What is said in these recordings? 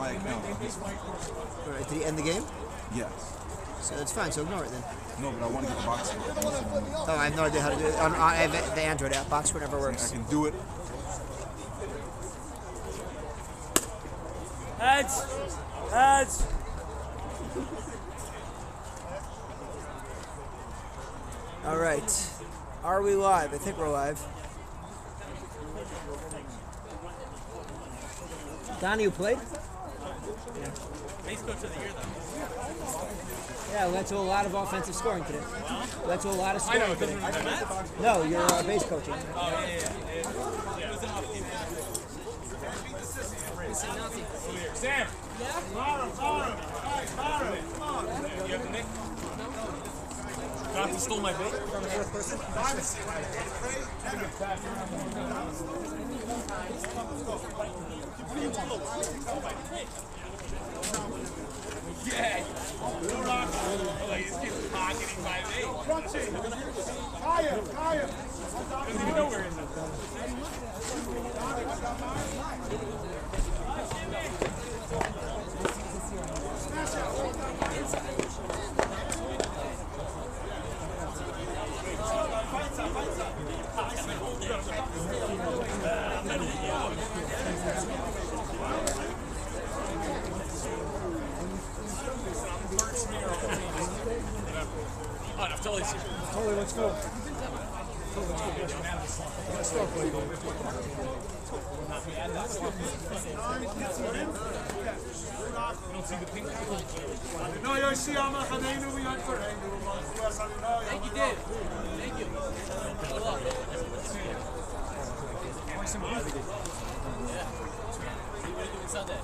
my account. All right, did he end the game? Yes. So that's fine, so ignore it then. No, but I want to get the box score. Oh, I have no idea how to do it. I have the Android app. Box score never I works. can do it. Heads! Heads! All right. Are we live? I think we're live. Donnie, you played? Yeah. Base coach of the year, though. Yeah, we went to a lot of offensive scoring today. We went to a lot of I scoring know, today. no, No, you're base coaching. Oh, yeah. Sam! Yeah? Bottom. Come on. You have the nick? Jonathan stole my bait from the fourth person. Yeah. Oh, he's just pocketing my bait. Higher. Doesn't even know where it is. Oh, no, totally serious. Totally, let's go. Let's go, play. Don't see the pink. No, you see, I'm not going to do it. Thank you, Dave. Thank you. Good luck. Sunday.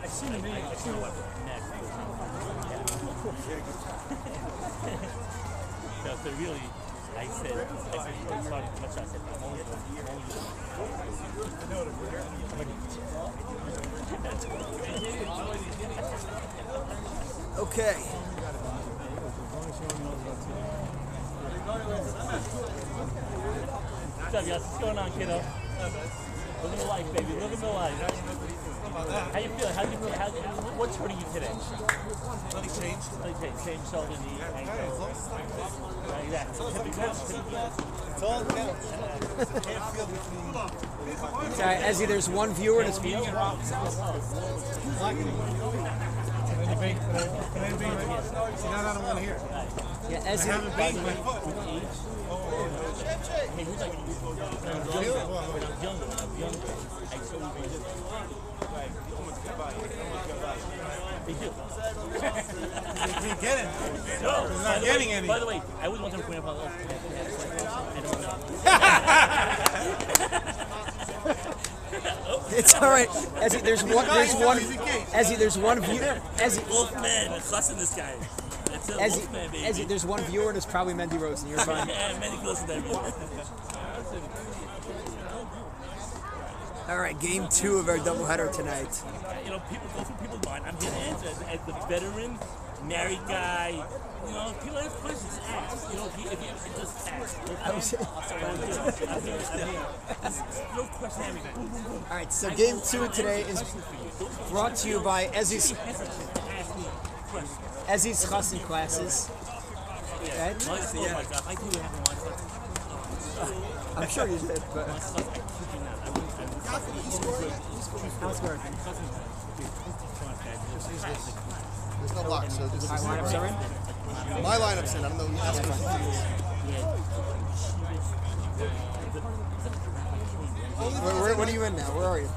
I've seen the name. I've seen what? No, so really, I said, sorry, much I said, I'm only Okay. What's up, guys? What's going on, kiddo? Living the life, baby. Living the life. How you feeling? What's hurting you today? Nothing changed. Same shoulder, knee, ankle. Exactly. It's all counts. Can't feel between. Sorry, Ezzy, there's one viewer and it's me. Can I debate? See, now I don't want to hear it. Yeah, I Ezzy. haven't been my foot. Hey, who's like, when I was younger, I told you they do. You can't get it. No, He's not getting any. By the way, I always wanted to point out about I don't know. It's all right. Ezzy, there's one viewer. Ezzy, Wolfman, it's less than this guy. That's it, Wolfman, baby. Ezzy, there's one viewer and it's probably Mendy Rosen. You're fine. Yeah, many close to that. All right, game 2 of our doubleheader tonight. You know, people go through people's mind. I'm here to answer as the veteran, married guy. You know, people ask questions, ask. You know, if you just ask. No question everything. All right, so game 2 today is brought to you by Ezzy's Chassan classes. Right? Oh my God, I do have one. I'm sure you did, but There's no lock, so this is lineups are in. my lineup's in. I don't know. That's What are you in now? Where are you?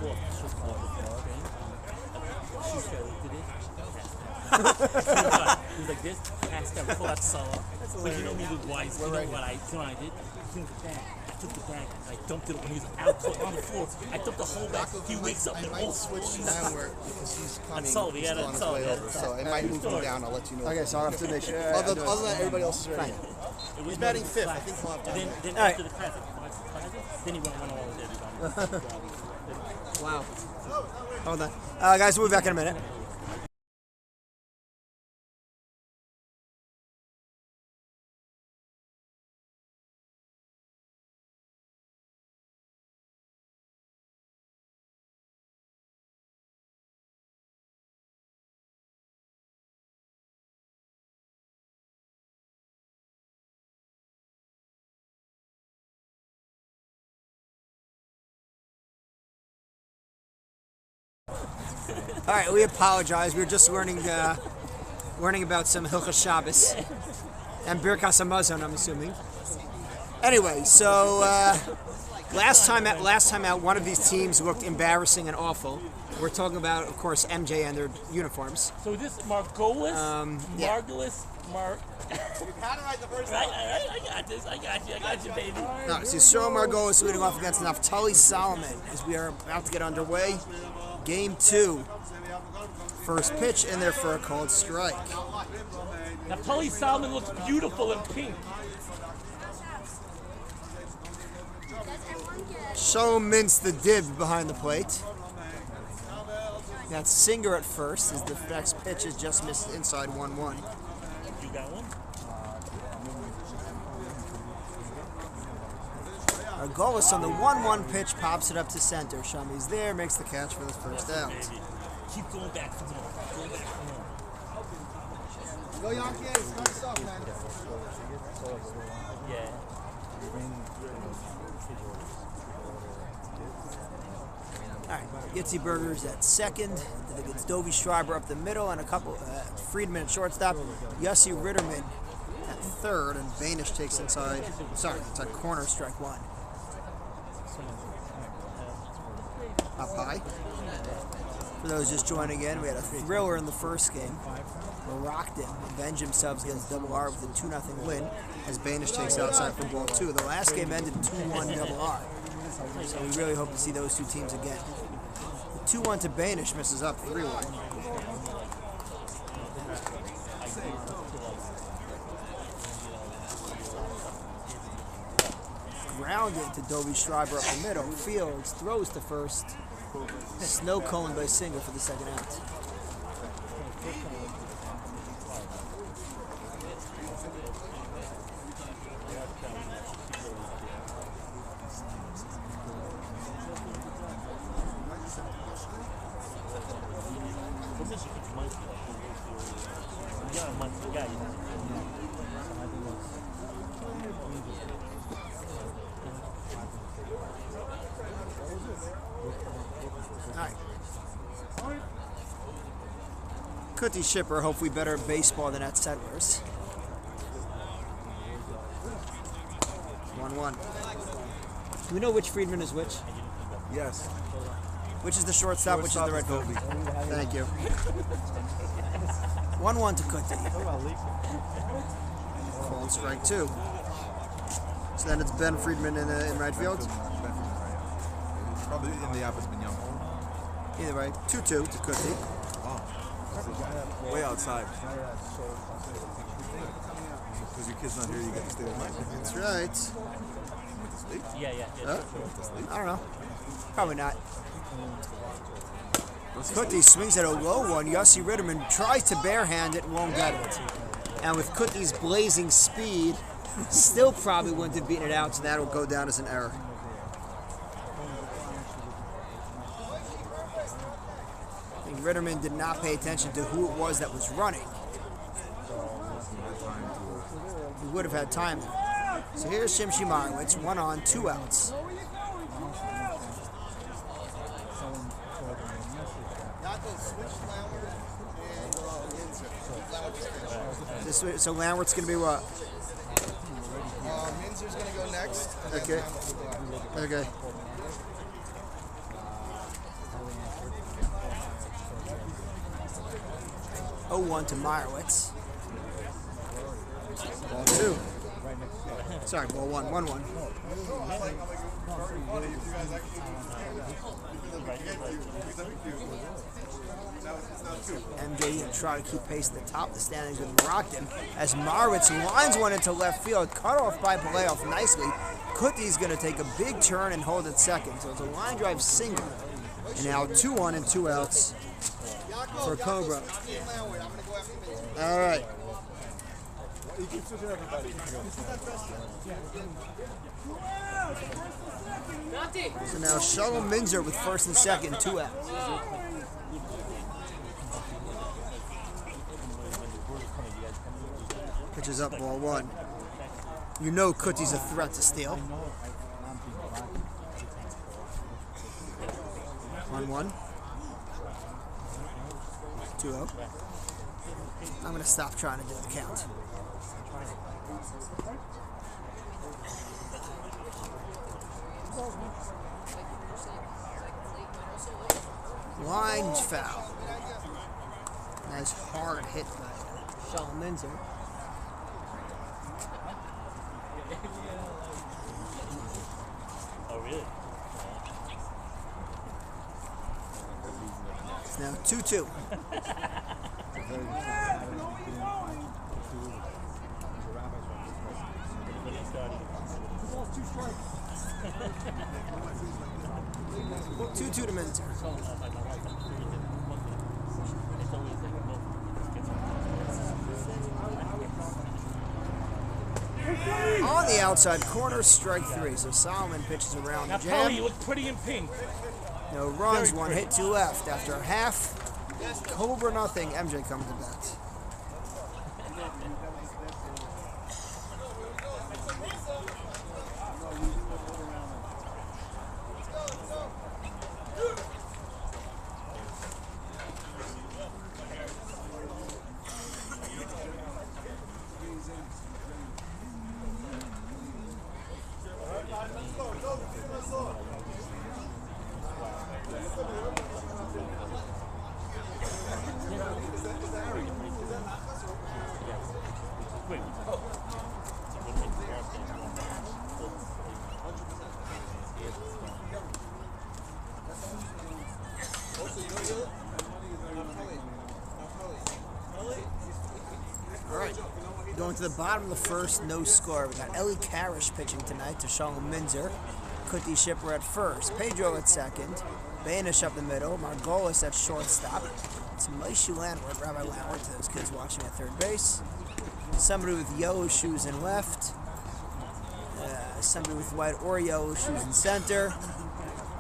was like this. Asked him, pull out Salah. But you know me with wise. You know what I did? Came with the bag. I took the bag and I dumped it when he was out on the floor. I dumped the whole bag. He wakes up I and might all switch swollen. downward because he's coming. Solid, He's yeah, still on his that's way solid, over, yeah. so it might move him Story. down. I'll let you know. Okay, so I'll have to make sure. Other than that, everybody else is ready. It was He's batting fifth. I class. think he'll have And time. then All right. after the classic, then he went all with everybody. Wow. Hold on. Guys, we'll be back in a minute. All right, we apologize. We were just learning about some Hilchos Shabbos and Birkas Hamazon, I'm assuming. Anyway, so last time out, one of these teams looked embarrassing and awful. We're talking about, of course, MJ and their uniforms. So this Margolis, yeah. I got this. I got you, baby. No, so Yisrael Margolis leading off against Naftali Solomon as we are about to get underway. Game 2. First pitch in there for a called strike. Now, Tully Salmon looks beautiful in pink. Shalom Mintz the dib behind the plate. That's Singer at first as the next pitch is just missed inside 1-1. You got one? Margolis on the 1-1 pitch pops it up to center. Shami's there, makes the catch for the first out. Baby. Keep going back for more. Go back for more. Go Yankees. Nice up, man. Yeah. All right, Yitzi Burgers at second. I think it's Dovie Schreiber up the middle and a couple. Friedman at shortstop. Yossi Ritterman at third, and Banish takes inside. Sorry, inside corner, strike one. Up high. For those just joining in, we had a thriller in the first game. Rockton avenged themselves against Double R with a 2-0 win as Banish takes outside for ball 2. The last game ended 2-1 Double R. So we really hope to see those two teams again. 2-1 to Banish misses up 3-1. Grounded to Dovie Schreiber up the middle. Fields throws to first. Snow cone by Singer for the second out. Kuti Shipper, hopefully better at baseball than at Settlers. 1-1. Do we know which Friedman is which? Yes. Which is the shortstop, which is the right field? Thank you. 1-1 to Kuti. Called strike 2. So then it's Ben Friedman in right field? Probably in the opposite young. Either way, 2-2 to Kuti. Way outside. Because your kid's not here, you get to stay with mine. That's right. Yeah. I don't know. Probably not. Kuti swings at a low one. Yossi Ritterman tries to barehand it, won't get it. And with Kuti's blazing speed, still probably wouldn't have beaten it out, so that'll go down as an error. I think Ritterman did not pay attention to who it was that was running. He would have had time. So here's Shimshi Marowitz, 1 on, 2 outs. So Landwerth's going to be what? Minzer's going to go next. Okay. Okay. Oh, 1 to Meyerowitz. Ball 2. Sorry, ball 1. 1-1. MJ try to keep pace at the top of the standings with Rockton as Marwitz lines one into left field, cut off by Palayoff nicely. Kuti's going to take a big turn and hold it second, so it's a line drive single. And now 2-1 and 2 outs for Cobra. All right. So now Shuttle Minzer with first and second, 2 outs. Pitches up, ball 1. You know Kuti's a threat to steal. 1-1. 2-0. I'm going to stop trying to do the count. Line foul. Nice hard hit by Shuttle Minzer. Oh, really? It's now 2-2. Two to Minzer. On the outside corner, strike 3. So Solomon pitches around the Now, Polly, you jam. look pretty in pink. No runs, 1 hit, 2 left. After a half, Cobra nothing. MJ comes to bat. Going to the bottom of the first, no score. We got Ellie Karish pitching tonight to Shuttle Minzer. Kuti Shipper at first. Pedro at second. Banish up the middle. Margolis at shortstop. It's Maishu Landward, Rabbi Landward, to those kids watching at third base. Somebody with yellow shoes in left. Somebody with white or yellow shoes in center.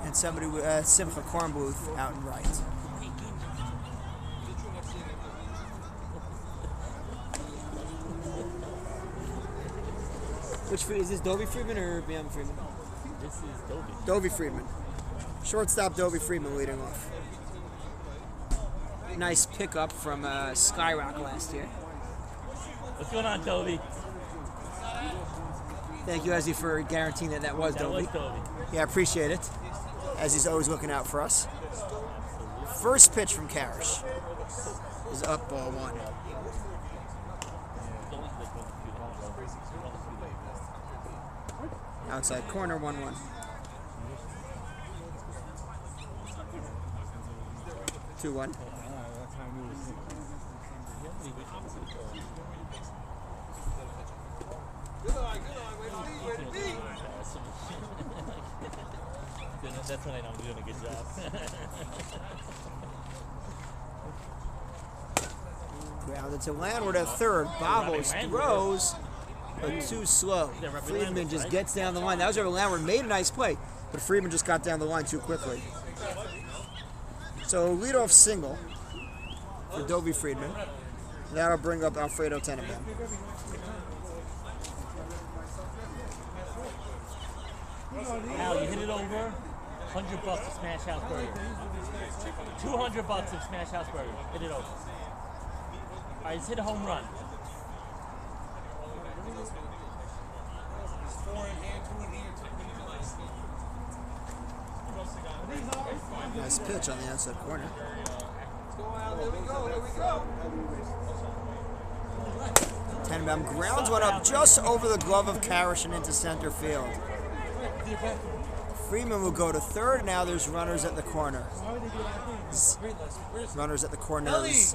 And somebody with Simfa Corn Booth out in right. Which is this Dovey Freeman or Bam Freeman? This is Dovey. Dovey Freeman. Shortstop Dovey Freeman leading off. Nice pickup from Skyrock last year. What's going on, Dovey? Thank you, Ezzy, for guaranteeing that was Dovey. That was Dovey. Yeah, I appreciate it. Ezzy's always looking out for us. First pitch from Karish is up, ball 1. Outside corner, 1-1. 2-1. That's when I know I'm doing a good job. Grounded to Landward at third. Bobos throws, but too slow. Friedman just gets down the line. That was over Landward. Made a nice play, but Friedman just got down the line too quickly. So leadoff single for Dovey Friedman. That'll bring up Alfredo Tenenbaum. Al, you hit it over. $100 of Smash House Burger. $200 of Smash House Burger. Hit it over. All right, let's hit a home run. Nice pitch on the outside corner. Tenenbaum. Grounds one up just over the glove of Karish and into center field. Freeman will go to third. Now there's runners at the corner. Runners at the corners.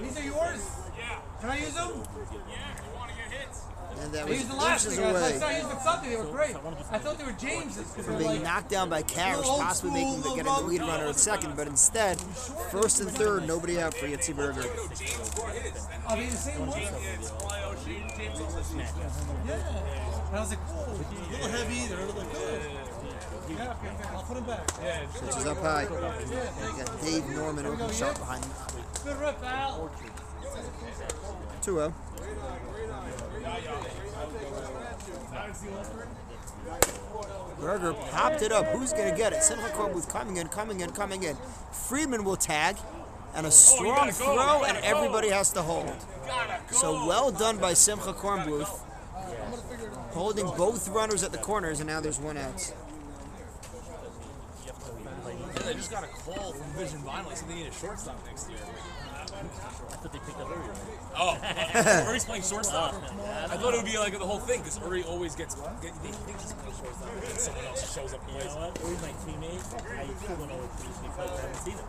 These are yours? Yeah. Can I use them? Yeah, if you want to get hits. And that I was used them last inches week. I away started using them something. They were great. I thought they were James's. from being knocked down by Karish, possibly making getting the lead runner at second. But instead, first and third, nobody out for Yitzi Berger. Are they the same ones? Yeah. And I was like, oh, a little heavy. They're a little good. Yeah, okay, I'll put them back. Yeah. Pitches up high. You got Dave Norman open shot behind him. Good rip, Al. 2-0. Berger popped it up. Who's going to get it? Simcha Kornbluth coming in. Freeman will tag. And a strong throw, and everybody has to hold. So well done by Simcha Kornbluth. Holding both runners at the corners, and now there's one out. They just got a call from Vision Vinyl. They said they need a shortstop next year. I thought they picked up Uri. Oh, Uri's playing shortstop. I thought it would be like the whole thing because Uri always they think he's playing shortstop, and then someone else shows up and You plays. know what? Uri's my teammate. I still don't know what he's because I haven't seen him.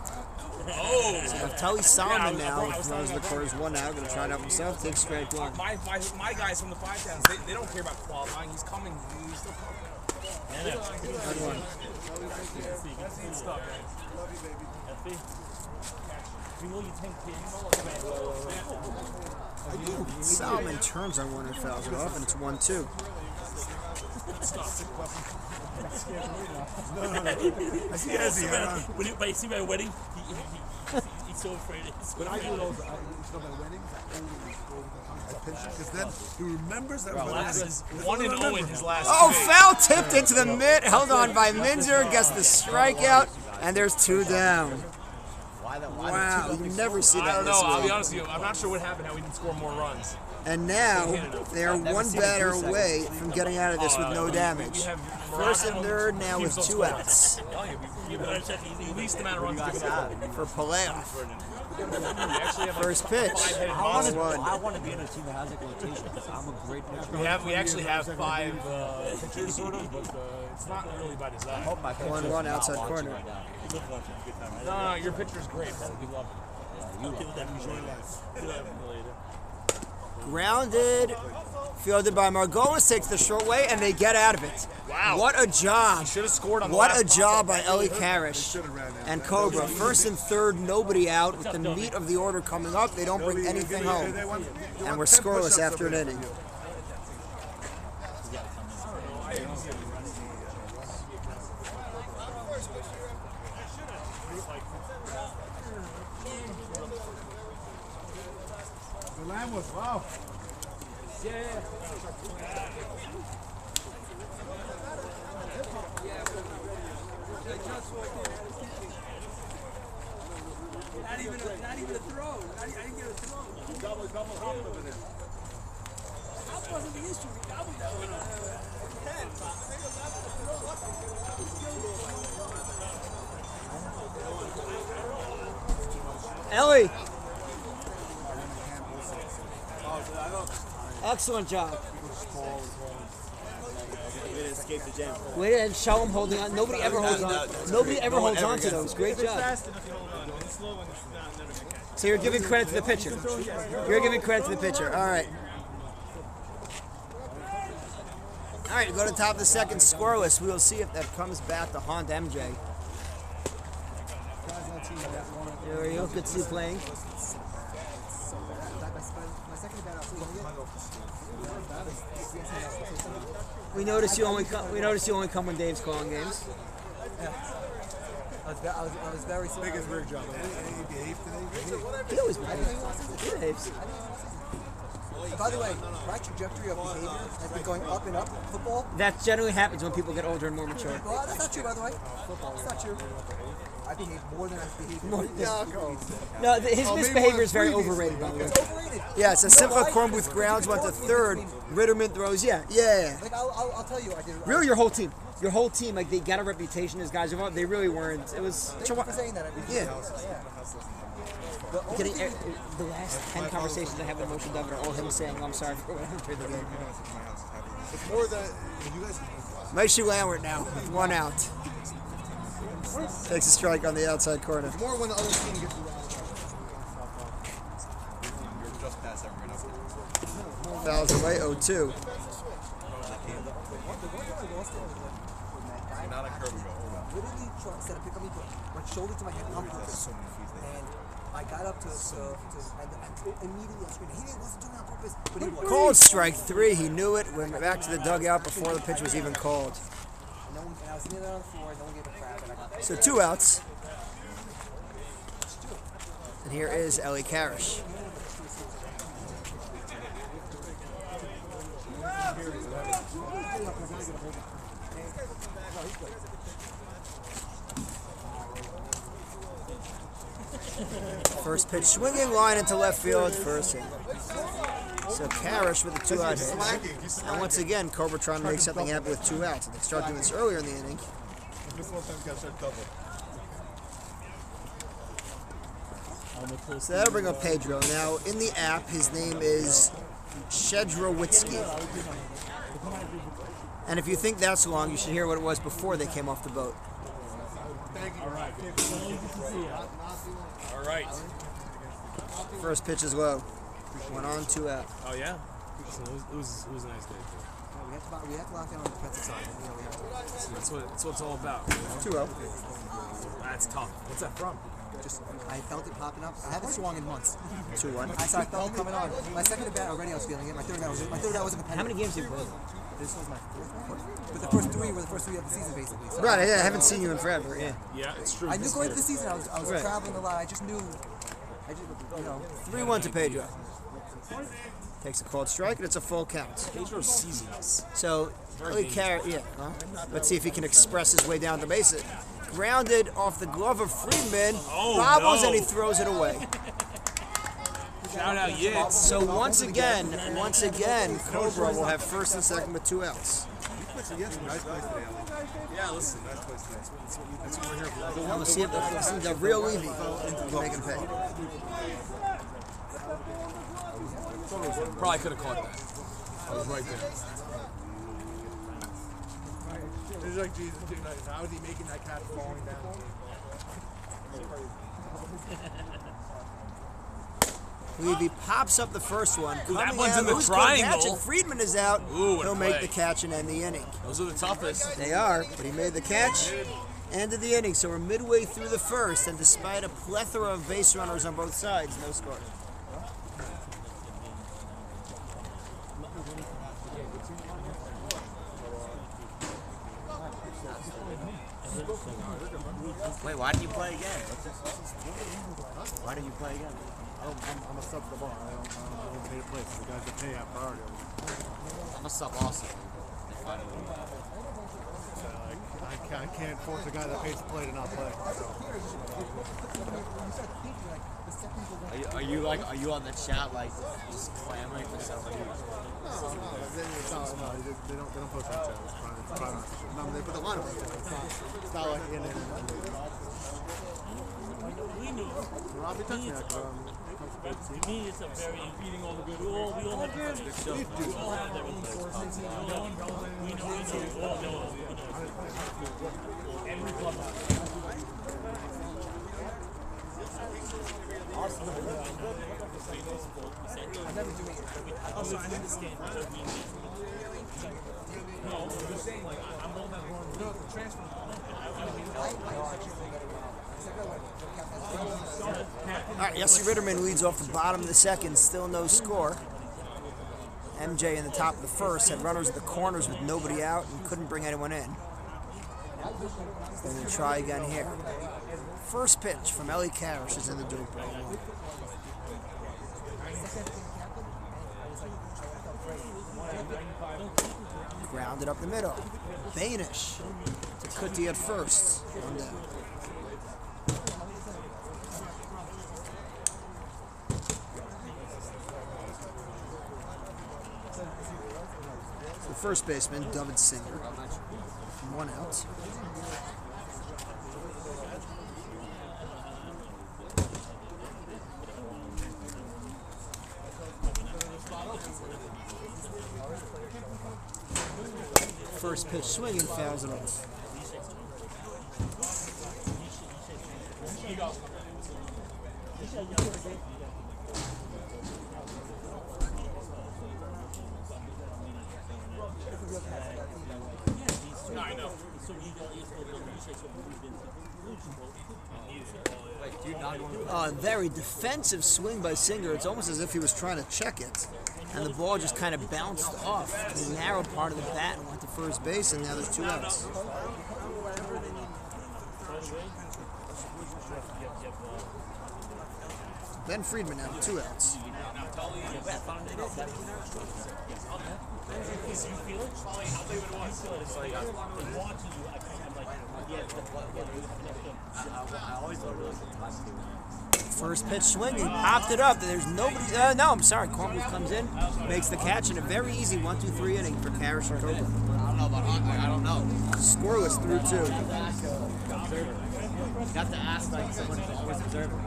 Oh, Telly Solomon Yeah, now, I was runs the talking corners one out, going to try it out himself, takes straight one. my guys from the 5 towns, they don't care about qualifying. He's coming. He's still coming. Good one. Solomon turns on one and fouls it off, and it's 1-2. I see Ezzy. When you see my wedding, he's so afraid. When I do those, my weddings, I always go with the because then he remembers that wedding. 1-0 in his last. Oh, foul tipped into the mid, held on by Minzer, gets the strikeout, and there's 2 down. Wow, you never see that I don't know. this I'll be week. honest with you. I'm not sure what happened. How we didn't score more runs. And now they are one batter away from getting out of this with no damage. First and third now with 2 outs The least amount of runs for Paleoff. We actually have First pitch. I want to be in a team that has like rotation because I'm a great pitcher. we actually have 5 pitchers sort of, but it's not really by design. 1-1 outside corner. No, your pitcher's great. We love Grounded, fielded by Margolis, takes the short way, and they get out of it. Wow. What a job. Should have scored on the What a last job by Eli Karish and Cobra. First and third, nobody out. With the meat of the order coming up, they don't bring anything home. And we're scoreless after an inning. The line was wow. Not even a throw. I didn't get a throw. Double hop over there. That wasn't the issue. We doubled that one. Ellie. Excellent job. We didn't show him holding on. Nobody ever holds on. Nobody ever holds on to those. Great job. So you're giving credit to the pitcher. You're giving credit to the pitcher. All right. All right, go to the top of the second, scoreless. We will see if that comes back to haunt MJ. There we go. Good to see you playing. We notice you only come when Dave's calling games. I was very Big as rig job. He behaved today. He always behaves. He behaves. By the way, my trajectory of behavior has been going up and up in football. That generally happens when people get older and more mature. Well, that's not true, by the way. It's not true. I behave more than I've behaved. No, his misbehavior is very overrated, by the way. It's overrated. Yeah, it's a simple corn booth grounds, went to third. Ritterman throws, yeah. Like I'll tell you, I did. Really, your whole team, like they got a reputation as guys who they really weren't. It was. Thank you for saying that. Yeah. The last 10 conversations I have with Moshe David are all him saying, "I'm sorry for what happened through the game." It's more that you guys. Moshe Lambert now with 1 out. Takes a strike on the outside corner. More when the other team gets around. You're just past everyone else. Fouls away, 0-2. Not a curve ago. Literally, instead of picking me, went shoulder to my head on purpose. And I got up to and immediately I screamed, he wasn't doing it on purpose, but he was. Called strike 3. He knew it. Went back to the dugout before the pitch was even called. And I was sitting there on the floor, and no one gave a crap, and I got So 2 outs. And here is Eli Karish. First pitch swinging line into left field. First hit. So Karish with a 2-out hit. And once again, Cobra trying to make something happen with 2 outs. They start doing this earlier in the inning. So that'll bring up Pedro. Now, in the app, his name is Shedrowitzki. And if you think that's long, you should hear what it was before they came off the boat. All right. First pitch is low. 1 on, 2 out. Oh yeah. So it was a nice day. we have to lock down on the defensive side. That's what it's all about. 2-0. That's tough. What's that from? Just I felt it popping up. I haven't swung in months. 2-1. I felt it coming on. My second at bat already I was feeling it. My third bat wasn't competitive. How many games have you played? This was my fourth one. But the first three were the first 3 of the season basically. So Right, yeah, I haven't seen you in forever, yeah. Yeah, it's true. I knew going into the season I was Right. traveling a lot. I just knew 3-1 to Pedro. Takes a called strike, and it's a full count. Pedro's seasons. So, let's see if he can express his way down the base. It grounded off the glove of Friedman. Bobbles, and he throws it away. Shout out Yates. So once again, Cobra will have first and second with 2 outs. Yeah, listen. That's what we're here for. Now let's see if the real Levy can make him pay. Probably could have caught that. I was right there. It's like Jesus, dude. How is he making that cat falling down? Levy pops up the first one. That Coming one's out, in the who's gonna catch triangle. it? Friedman is out. Ooh, what a He'll make play. the catch and end the inning. Those are the toughest. They are, but he made the catch. Ended the inning, so we're midway through the first, and despite a plethora of base runners on both sides, no score. Wait, why did you play again? Why did you play again? I'm a sub to the bar. I don't pay to play. So the guys that pay have priority. I'm a sub also. I can't force a guy that pays to play to not play. Are you on the chat like just clamoring for somebody? No, they don't post that chat. It's private. No, they put the line up. It's not like in there. We knew. Robbie touched me. To me, it's a very beating all the good. We all have different stuff. We all have different things. We know. We all know. Every club. Also, I understand. No, I'm just saying, like, I'm all that wrong. No, the transfer. All right, Yossi Ritterman leads off the bottom of the second, still no score. MJ in the top of the first had runners at the corners with nobody out and couldn't bring anyone in. They're going to try again here. First pitch from Eli Karish is in the dirt. Grounded up the middle. Banish to Kuti at first. 1 down. first baseman, David Singer. 1 out. First pitch swinging, fouls it off. Very defensive swing by Singer. It's almost as if he was trying to check it. And the ball just kind of bounced off the narrow part of the bat and went to first base, and now there's 2 outs. Ben Friedman now with 2 outs. First pitch swing, he popped it up. There's nobody. No, I'm sorry. Cornwall comes in, makes the catch, and a very easy 1-2-3 inning for Karish and Cobra. I don't know. Scoreless through 2. You have to ask like someone who's always observing.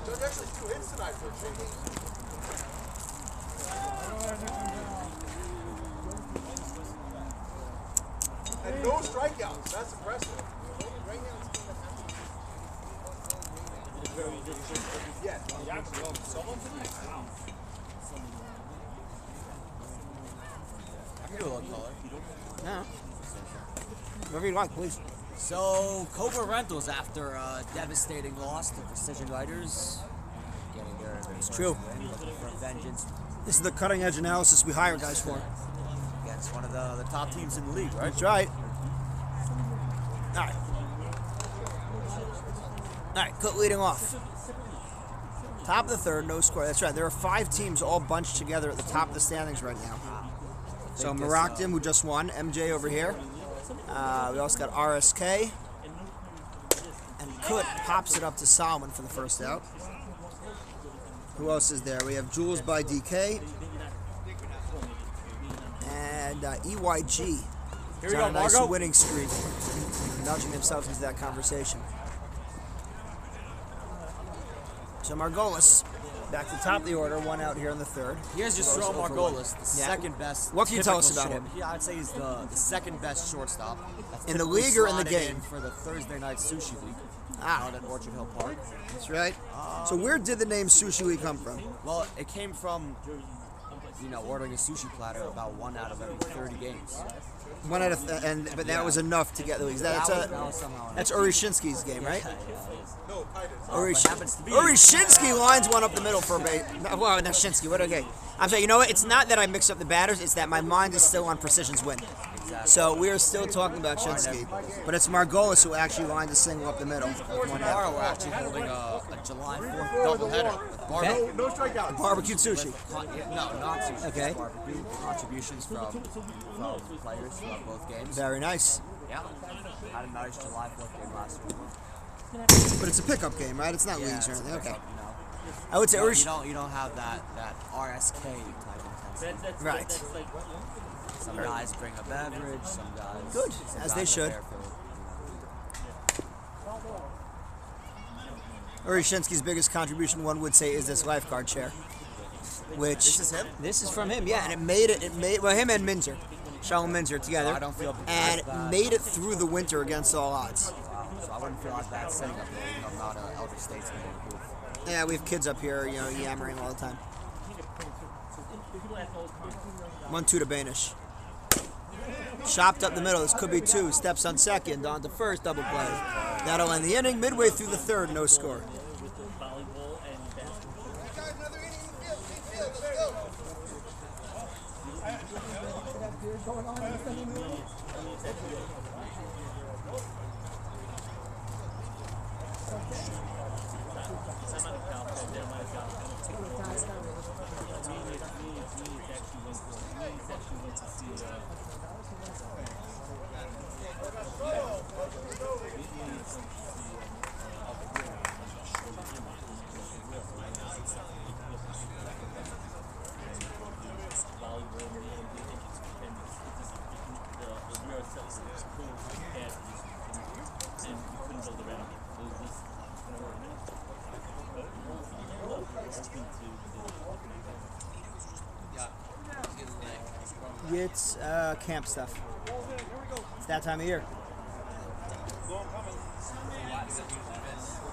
There's actually 2 hits tonight for Jimmy. And no strikeouts. That's impressive. Right now it's yeah. I can do a little color. No. Whatever you like, please. So, Cobra Rentals, after a devastating loss to Precision Writers, getting their true. Win, looking for vengeance This is the cutting edge analysis we hire guys for. against one of the top teams in the league, right? That's right. All right. All right, Cook leading off. Top of the third, no score. That's right. There are 5 teams all bunched together at the top of the standings right now. So Maroktim, who just won, MJ over here. We also got RSK. And Kut pops it up to Solomon for the first out. Who else is there? We have Jules by DK. And EYG. He's on a nice winning streak. Nudging himself into that conversation. So Margolis, back to the top of the order, 1 out here in the third. Here's just Joel Margolis, the second best. What can you tell us about short. him? Yeah, I'd say he's the second best shortstop. That's In the typically league or in the slotted game? in for the Thursday night sushi league out at Orchard Hill Park. That's right. So where did the name Sushi League come from? Well, it came from, ordering a sushi platter about 1 out of every 30 games. 1 out of, but that was enough to get the league. That's Orishinsky's game, right? No, Orishinsky lines one up the middle for a bait. Well, not Shinsky. What? Okay. I'm saying, you know what? It's not that I mix up the batters. It's that my mind is still on Precision's win. Exactly. So we are still talking about Shinsky, but it's Margolis who actually lined the single up the middle. Tomorrow we're actually holding a July 4th doubleheader. Okay. No strikeouts. Barbecued sushi. No, not sushi. Okay. Barbecue. Contributions from players throughout both games. Very nice. Yeah. Had a nice July 4th game last week. But it's a pickup game, right? It's not leagues or anything. Okay. You I would say you don't have that RSK type intensity. Right. Some guys bring a beverage, some guys... Good, some as guys they are should. there for- Orishinsky's biggest contribution, one would say, is this lifeguard chair. Which This is him? This is from him, yeah, and it made him and Minzer, Shalom Minzer together, I don't feel and as bad. made it through the winter against all odds. So I wouldn't feel as bad setting up there, even though I'm not an elder statesman in the booth. Yeah, we have kids up here, you know, yammering all the time. 1-2 to Banish. Chopped up the middle. This could be 2. Steps on second. On to first. Double play. That'll end the inning. Midway through the third, no score. It's camp stuff. It's that time of year.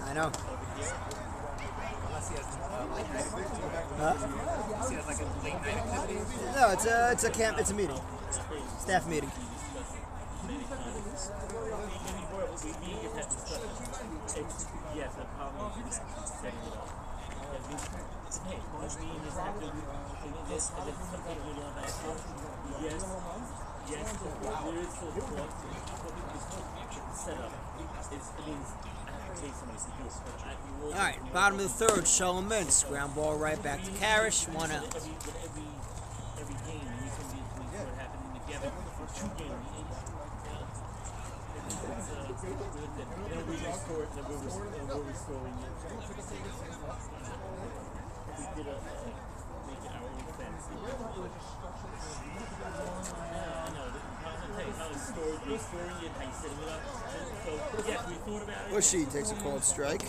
I know. Huh? No, it's a camp. It's a meeting. Staff meeting. All right, bottom of the third, Shalom Mintz. Ground ball right back to Karish. 1 out. Every game, you can be what happening together for 2 games. We're restoring it. We did make it our own fence. How it's stored, restoring it, how you setting it up. So, yes, we thought about it. Bushy takes a called strike.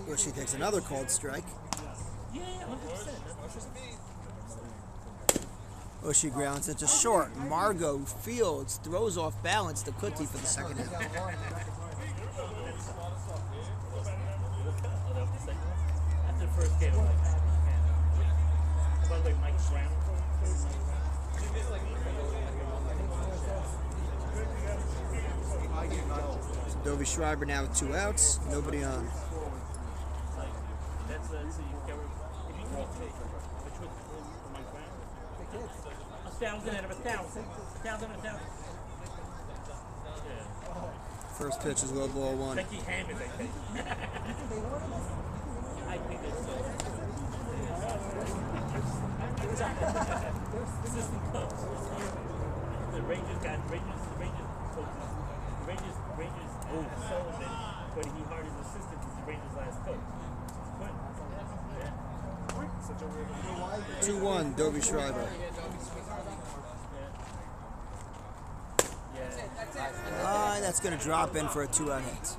Bushy takes another called strike. Yeah, 100%. Bushy grounds into short. Margot Fields throws off balance to Kuti for the second out. After the first game, I'm like, by the way, Mike Brown. Dovey Schreiber now with 2 outs. Nobody on. That's so you get if you can take which was Mike Brown. 1,000 out of 1,000. 1,000 out of 1,000. Yeah. First pitch is low ball 1. Becky Hammond, I think. I think it's assistant coach. The Rangers got coaches. Sullivan, but he hired his assistant as the Rangers' last coach. Yeah. 2-1, Dovey Schreiber. That's going to drop in for a 2-out hit.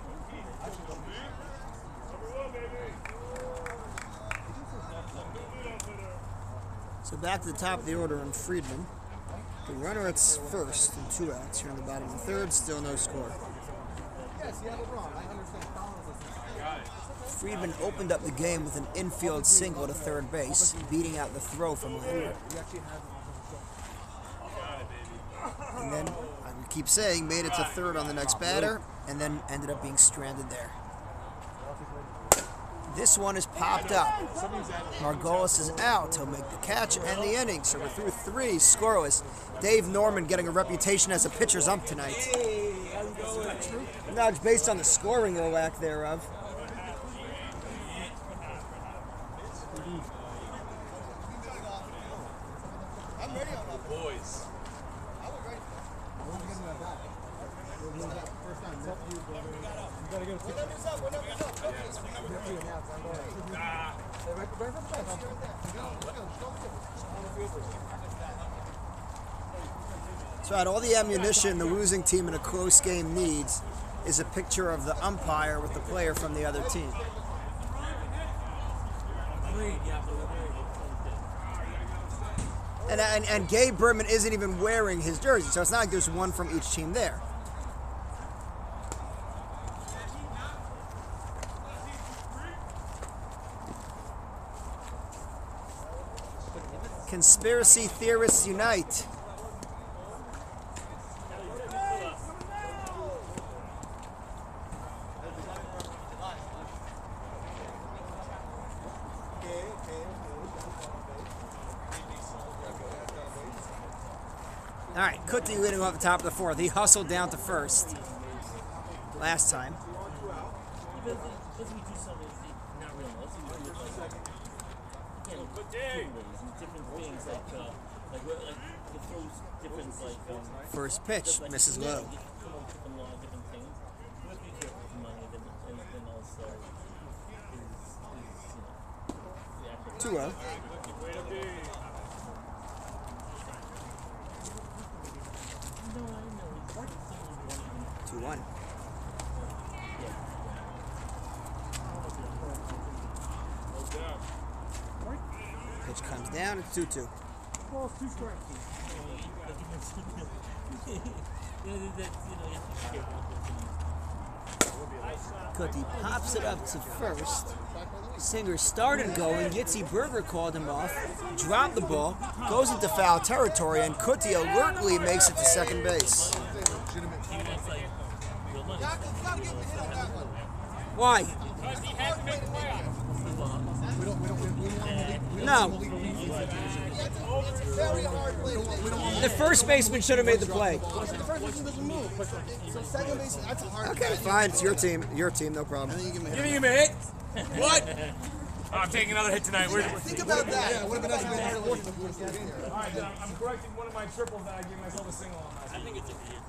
So back to the top of the order on Friedman. The runner at first and 2 outs here in the bottom of the third. Still no score. Friedman opened up the game with an infield single to third base, beating out the throw from Lambert. And then, I keep saying, made it to third on the next batter, and then ended up being stranded there. This one is popped up. Margolis is out. He'll make the catch and the inning. So we're through 3 scoreless. Dave Norman getting a reputation as a pitcher's ump tonight. No, it's based on the scoring or lack thereof. I'm ready on my boys. So all the ammunition the losing team in a close game needs is a picture of the umpire with the player from the other team. And Gabe Berman isn't even wearing his jersey, so it's not like there's one from each team there. Conspiracy theorists unite. All right, Kuti leading off the top of the fourth. He hustled down to first last time. First pitch, misses low. 2-0. 2-1. Pitch comes down, it's 2-2. Kuti pops it up to first. Singer started going, Yitzi Berger called him off, dropped the ball, goes into foul territory, and Kuti alertly makes it to second base. Why? No. The first baseman should have made the play. Okay, fine. It's your team. Your team, no problem. Give me a minute. What? I'm taking another hit tonight. Think about that. Yeah, it would have been nice to be All right, I'm correcting one of my triples that I gave myself a single on last week. I think it's over here.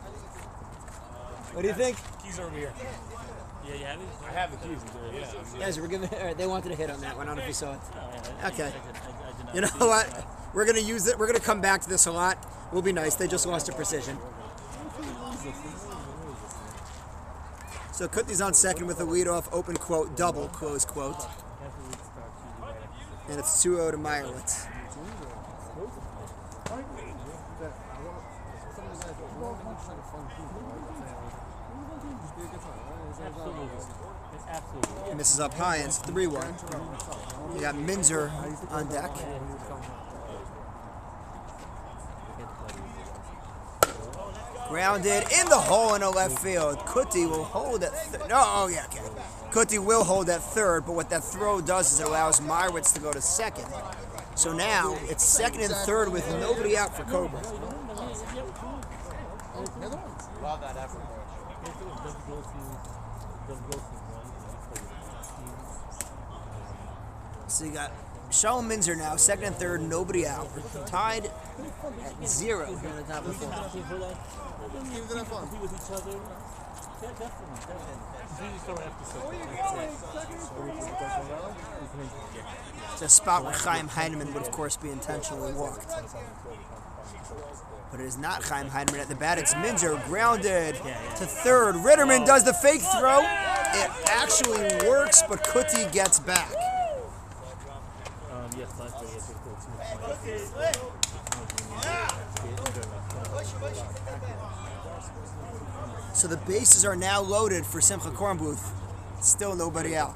What do you think? Keys are over here. Yeah, you have it? I have the keys. Yeah. Guys, we're giving. All right, they wanted a hit on that one. I don't know if you saw it. Okay. You know what? We're gonna use it. We're gonna come back to this a lot. We'll be nice. They just lost to precision. So Kuti's on second with a leadoff open quote double close quote, and it's 2-0 to Meyerowitz. And this is up high, and it's 3-1. You got Minzer on deck. Grounded in the hole in the left field. Kuti will hold at Kuti will hold at third, but what that throw does is it allows Meyerowitz to go to second. So now it's second and third with nobody out for Cobra. Love that effort. So you got Shalom Minzer now, second and third, nobody out. We're tied at 0 here in the top of the fourth. It's a spot where Chaim Heinemann would, of course, be intentionally walked. But it is not Chaim Heinemann at the bat. It's Minzer, grounded to third. Ritterman does the fake throw. It actually works, but Kuti gets back. So the bases are now loaded for Simcha Kornbluth. Still nobody out.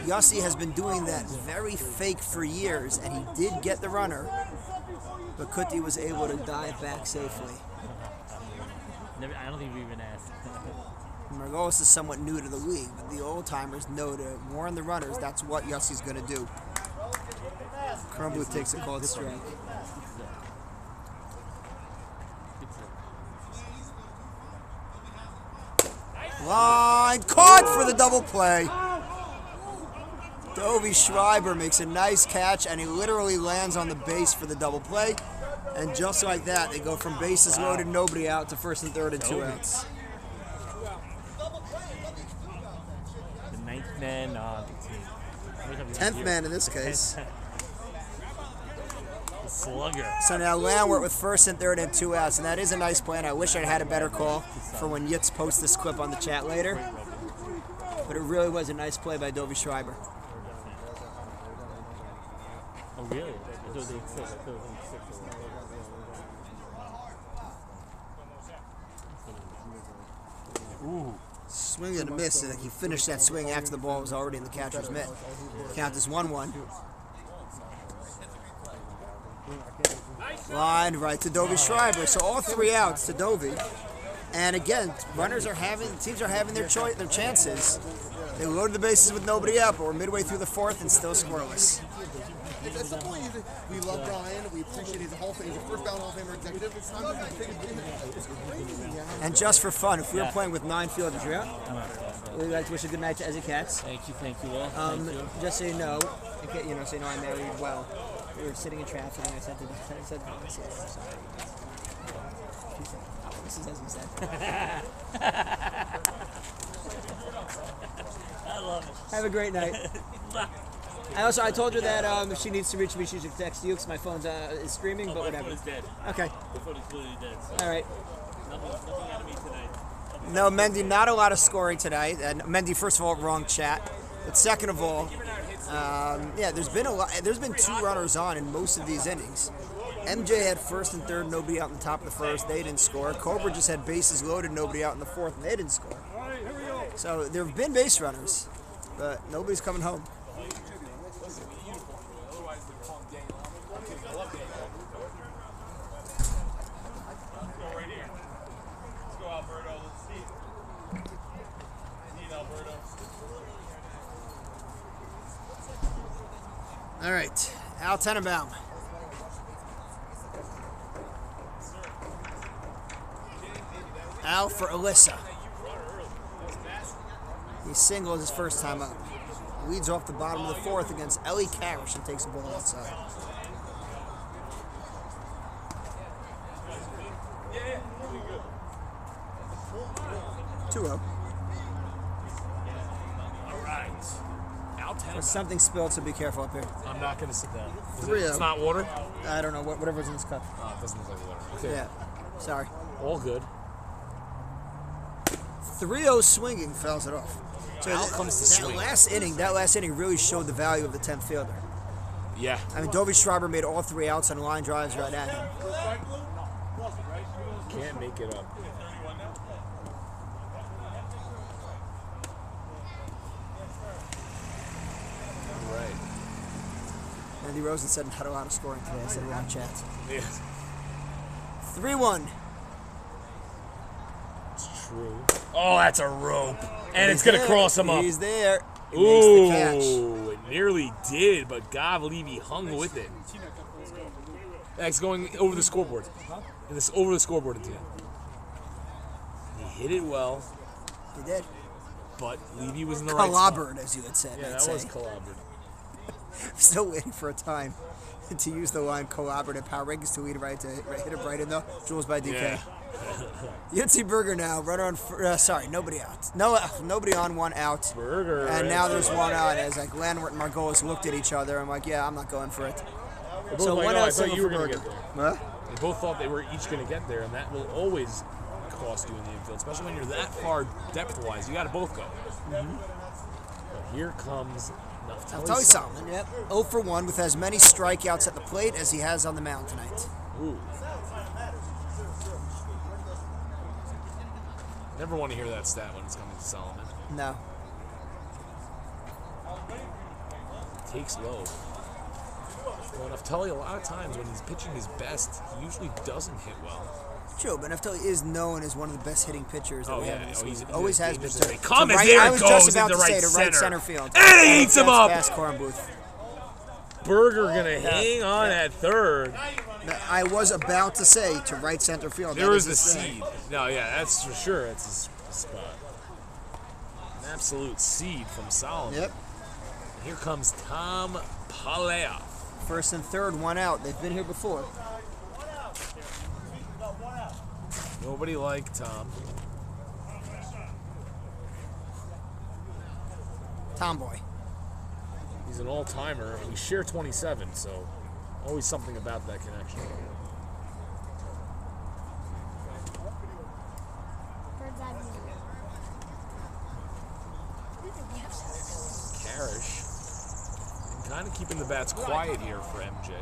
Yossi has been doing that very fake for years, and he did get the runner, but Kuti was able to dive back safely. I don't think we even asked. Margolis is somewhat new to the league, but the old-timers know to warn the runners that's what Yossi's going to do. Kornbluth takes a called strike. Line caught for the double play. Dovie Schreiber makes a nice catch, and he literally lands on the base for the double play. And just like that, they go from bases loaded, nobody out, to first and third and 2 outs. The 9th man on the team. 10th man in this case. The slugger. So now Landwehr with first and third and 2 outs, and that is a nice play, and I wish I had a better call for when Yitz posts this clip on the chat later. But it really was a nice play by Dovie Schreiber. Oh, really? I thought they were 6. Ooh. Swing and a miss. I think he finished that swing after the ball was already in the catcher's mitt. Count is 1-1. Line right to Dovey Schreiber. So all 3 outs to Dovey. And again, teams are having their chances. They loaded the bases with nobody out, but we're midway through the 4th and still scoreless. At some point, we love Brian. We appreciate he's a Hall of Famer. He's a first-bound Hall of Famer executive. It's time to take a And just for fun, if we were playing with 9 fielders, you're out? We'd like to wish a good night to Ezzy Katz. Thank you, Will. Just so you know, I married well. We were sitting in traffic, and I said, sorry. She said, oh, this is Ezzy said. I love it. Have a great night. I told her that if she needs to reach me, she should text you because my phone is screaming, but whatever. My phone is dead. Okay. My phone is clearly dead. So All right. nothing out of me tonight. No, Mendy, not a lot of scoring tonight. And Mendy, first of all, wrong chat. But second of all, there's been 2 runners on in most of these innings. MJ had 1st and 3rd, nobody out in the top of the 1st. They didn't score. Cobra just had bases loaded, nobody out in the 4th, and they didn't score. So there have been base runners, but nobody's coming home. All right, Al Tenenbaum. Al for Alyssa. He singled his first time up. Leads off the bottom of the 4th against Ellie Carish and takes the ball outside. Two-0. All right. There's something spilled, so be careful up here. I'm not going to sit down. 3-0. It's not water? I don't know, whatever's in this cup. Oh, it doesn't look like water. Okay. Yeah, sorry. All good. 3-0 swinging fouls it off. So Al comes to swing. That last inning really showed the value of the 10th fielder. Yeah. I mean, Dovey Schreiber made all 3 outs on line drives right at him. Can't make it up. Right. Andy Rosen said not a lot of scoring today. I said wrong chat. Yeah. 3-1. It's true. Oh, that's a rope. And it's going to cross him up. He's there. He makes the catch. Ooh, it nearly did, but Gavlevy hung with it. That's going over the scoreboard. Over the scoreboard at the end. He hit it well. He did. But Levy was in the right Clobbered, as you had said. Yeah, that was clobbered. I'm still waiting for a time to use the line clobbered at Power Rankings to lead right to hit it right in the Jules by DK. Yeah. Yitzi Berger now, runner on. Nobody out. Nobody on, 1 out. Berger. And now there's 1 out. As like Landwart and Margolis looked at each other. I'm like, yeah, I'm not going for it. So 1 out. I thought you were going to Berger. get there. Huh? They both thought they were each going to get there, and that will always cost you in the infield, especially when you're that far depth-wise. You got to both go. Mm-hmm. But here comes Naftali Solomon. Yep. 0 for 1 with as many strikeouts at the plate as he has on the mound tonight. Ooh. Never want to hear that stat when it's coming to Solomon. No. Takes low. Well, Naftali, a lot of times when he's pitching his best, he usually doesn't hit well. True, but Naftali is known as one of the best hitting pitchers that we have in this league. Always has been. I was just about to say to right center field. And he eats him up! Berger gonna hang on at 3rd. I was about to say to right center field. There was the seed. No, yeah, that's for sure. That's his spot. An absolute seed from Solomon. Yep. Here comes Tom Palea. 1st and 3rd, 1 out. They've been here before. Nobody like Tom. Tomboy. He's an all-timer. We share 27, so always something about that connection. Carish. And kind of keeping the bats quiet here for MJ.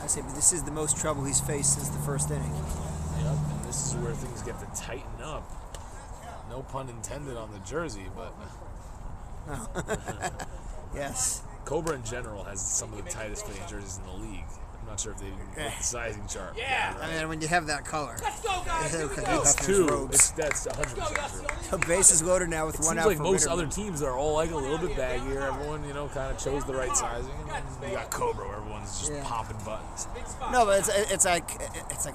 I say, but this is the most trouble he's faced since the 1st inning. Yep, and this is where things get to tighten up. No pun intended on the jersey, but... Oh. Yes. Cobra in general has some of the tightest fitting jerseys in the league. I'm not sure if they even put the sizing chart. Yeah. I mean, when you have that color. Let's go, guys. Here we go. It's two. That's 100% true. The base is loaded now with It one seems out like for most Ritterman. other teams are all like a little bit baggier. Everyone, you know, kind of chose the right sizing. And then you got Cobra, where everyone's just popping buttons. No, but it's like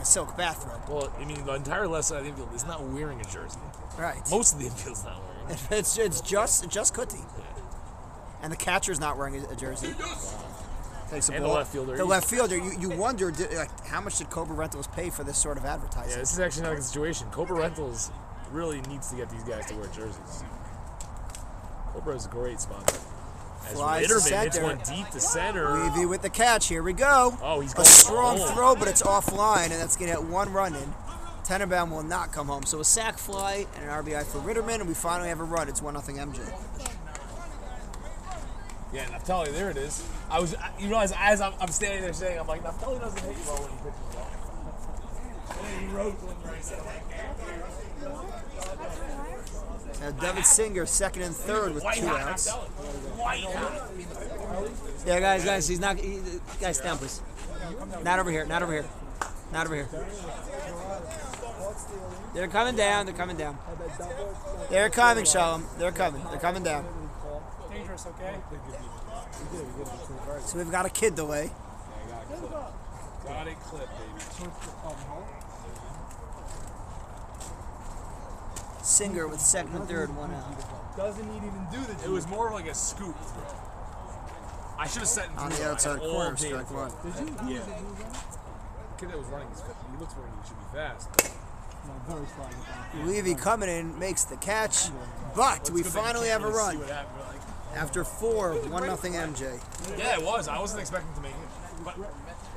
a silk bathrobe. Well, I mean, the entire left side of the infield is not wearing a jersey. Right. Most of the infield's not wearing it. It's just Kuti. And the catcher's not wearing a jersey. Takes a And the ball. left fielder. The left fielder. You wonder, how much did Cobra Rentals pay for this sort of advertising? Yeah, this is actually not a good situation. Cobra Rentals really needs to get these guys to wear jerseys. Cobra is a great sponsor. As Flies to Ritterman hits center. one deep to center. Levy with the catch. Here we go. Oh, he's a going strong home. throw, but it's offline, and that's going to get one run in. Tenenbaum will not come home. So a sac fly and an RBI for Ritterman, and we finally have a run. It's 1-0 MJ. Yeah, Naftali, there it is. You realize as I'm standing there saying, I'm like, Naftali doesn't hit well when he pitches well. And he wrote one right there. Now David Singer, second and third with White 2 hot outs. Naftali. White hot. Yeah, guys, he's not. Guys, down, please. Not over here. Not over here. Not over here. They're coming down. They're coming down. They're coming, Shalom. They're coming. They're coming down. Dangerous, okay? So we've got a kid delay. Got it clipped, baby. Singer with second and third, 1 out. Doesn't even do the It was more of like a scoop throw. I should have set him On through the outside all corner, day strike before. one. Did you? Yeah. The kid that was running, he looks like he should be fast. No, very slow. Levy coming in, makes the catch, but we It's good that you finally can't have a really run. see what happened, but, like, After 4, 1-0 MJ. yeah, it was. I wasn't expecting to make it. But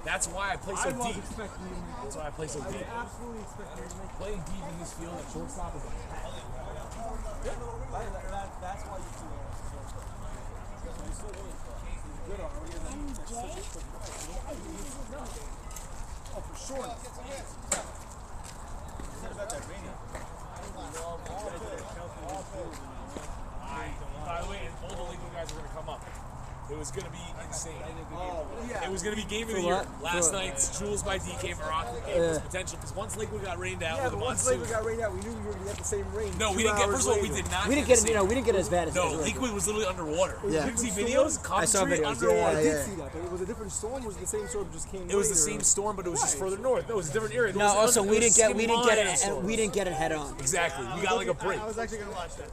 that's why I play so I was deep. expecting you to make That's why I play so deep. absolutely expecting you to make Playing deep in this field at shortstop is a That's why you do it. Oh, for sure. By the way, all the legal guys are going to come up. It was going to be insane. Yeah. It was going to be game of the year. Last night's Jules by DK Morocco game was potential because once Lakewood got rained out Yeah, with but a once monsoon. Lakewood got rained out, we knew we were going to get the same rain. No, we didn't get. First of all, we did not. We didn't get get the it. same- We didn't get it as bad as No, as Lakewood was literally underwater. Yeah. You didn't see videos? I saw Coventry videos, underwater. I did see that, but it was a different storm. Was it the same storm just came It was the later? same storm, but it was just further north. No, it was a different area. No, also we didn't get it. storm. We didn't get it head on. Exactly. We got like a break. I was actually going to watch that.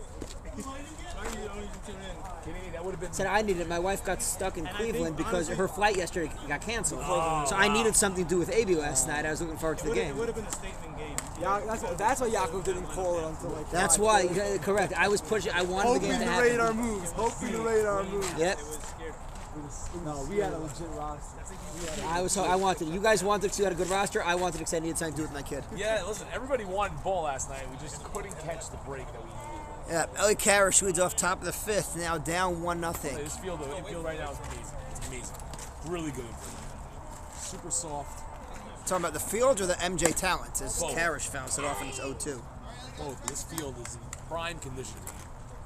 Kidding, that would have been. Said I needed it. My wife got stuck in Cleveland because her flight yesterday got canceled. So I needed something to do with AB last night. I was looking forward to the game. It would have been a statement game. Yeah, that's why Yaakov didn't call it until like. That's why. Correct. I was pushing. I wanted the Hoping game to to happen. rate our moves. Hoping to rate our moves. Yep. No, we had a legit roster. I wanted. You guys wanted because you had a good roster. I wanted because I needed something to do with my kid. Yeah, listen, everybody wanted ball last night. We just couldn't catch the break that we needed. Yeah, Ellie Karish leads off top of the 5th, now down 1-0. This field, the infield right now is amazing. It's amazing. Really good. Super soft. Talking about the field or the MJ talent, as Both. Karish fouls it off in its 0-2. Both. This field is in prime condition.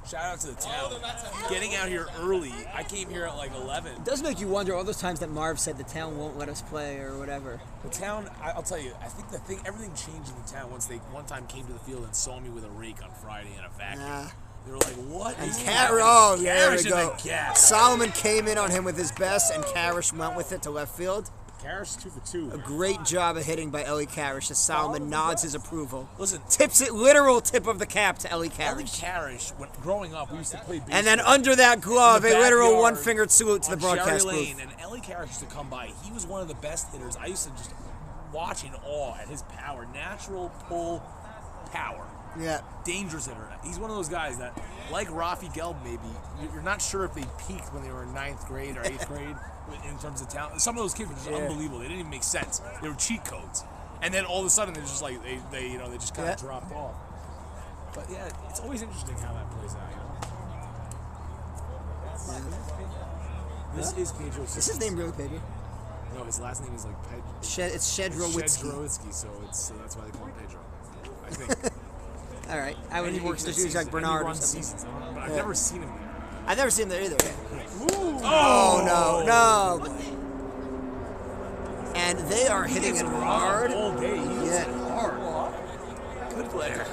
Shout out to the town. Getting out here early. I came here at like 11. It does make you wonder all those times that Marv said the town won't let us play or whatever. The town, I'll tell you, I think everything changed in the town once they one time came to the field and saw me with a rake on Friday and a vacuum. Nah. They were like, what And is Karish, happening? oh, there we Karish in go. the gap. Solomon came in on him with his best, and Karish went with it to left field. Karish 2 for 2. A great job of hitting by Ellie Karish as Solomon nods his approval. Listen, Tips it, literal tip of the cap to Ellie Ellie Karish. Karish, when growing up, we used to play baseball. And then under that glove, in a the literal backyard one-fingered salute to the on broadcast Sherry Lane, booth. and Ellie Karish used to come by. He was one of the best hitters. I used to just watch in awe at his power. Natural pull power. Yeah. Dangerous hitter. He's one of those guys that, like Rafi Gelb maybe, you're not sure if they peaked when they were in 9th grade or 8th grade in terms of talent. Some of those kids were just unbelievable. They didn't even make sense. They were cheat codes. And then all of a sudden they're just like, they just kind of dropped off. But yeah, it's always interesting how that plays out, you know? This is Pedro. Is his name really Pedro? No, his last name is like Pedro. It's Shedrowitzki. Shedrowitzki, so that's why they call him Pedro. I think. All right. I would And he works just the use like season, and he Bernard or runs something. seasons, but I've never seen him there. I've never seen that either. Oh, no. And they are hitting it hard. All day. Yeah. Hard. Good player.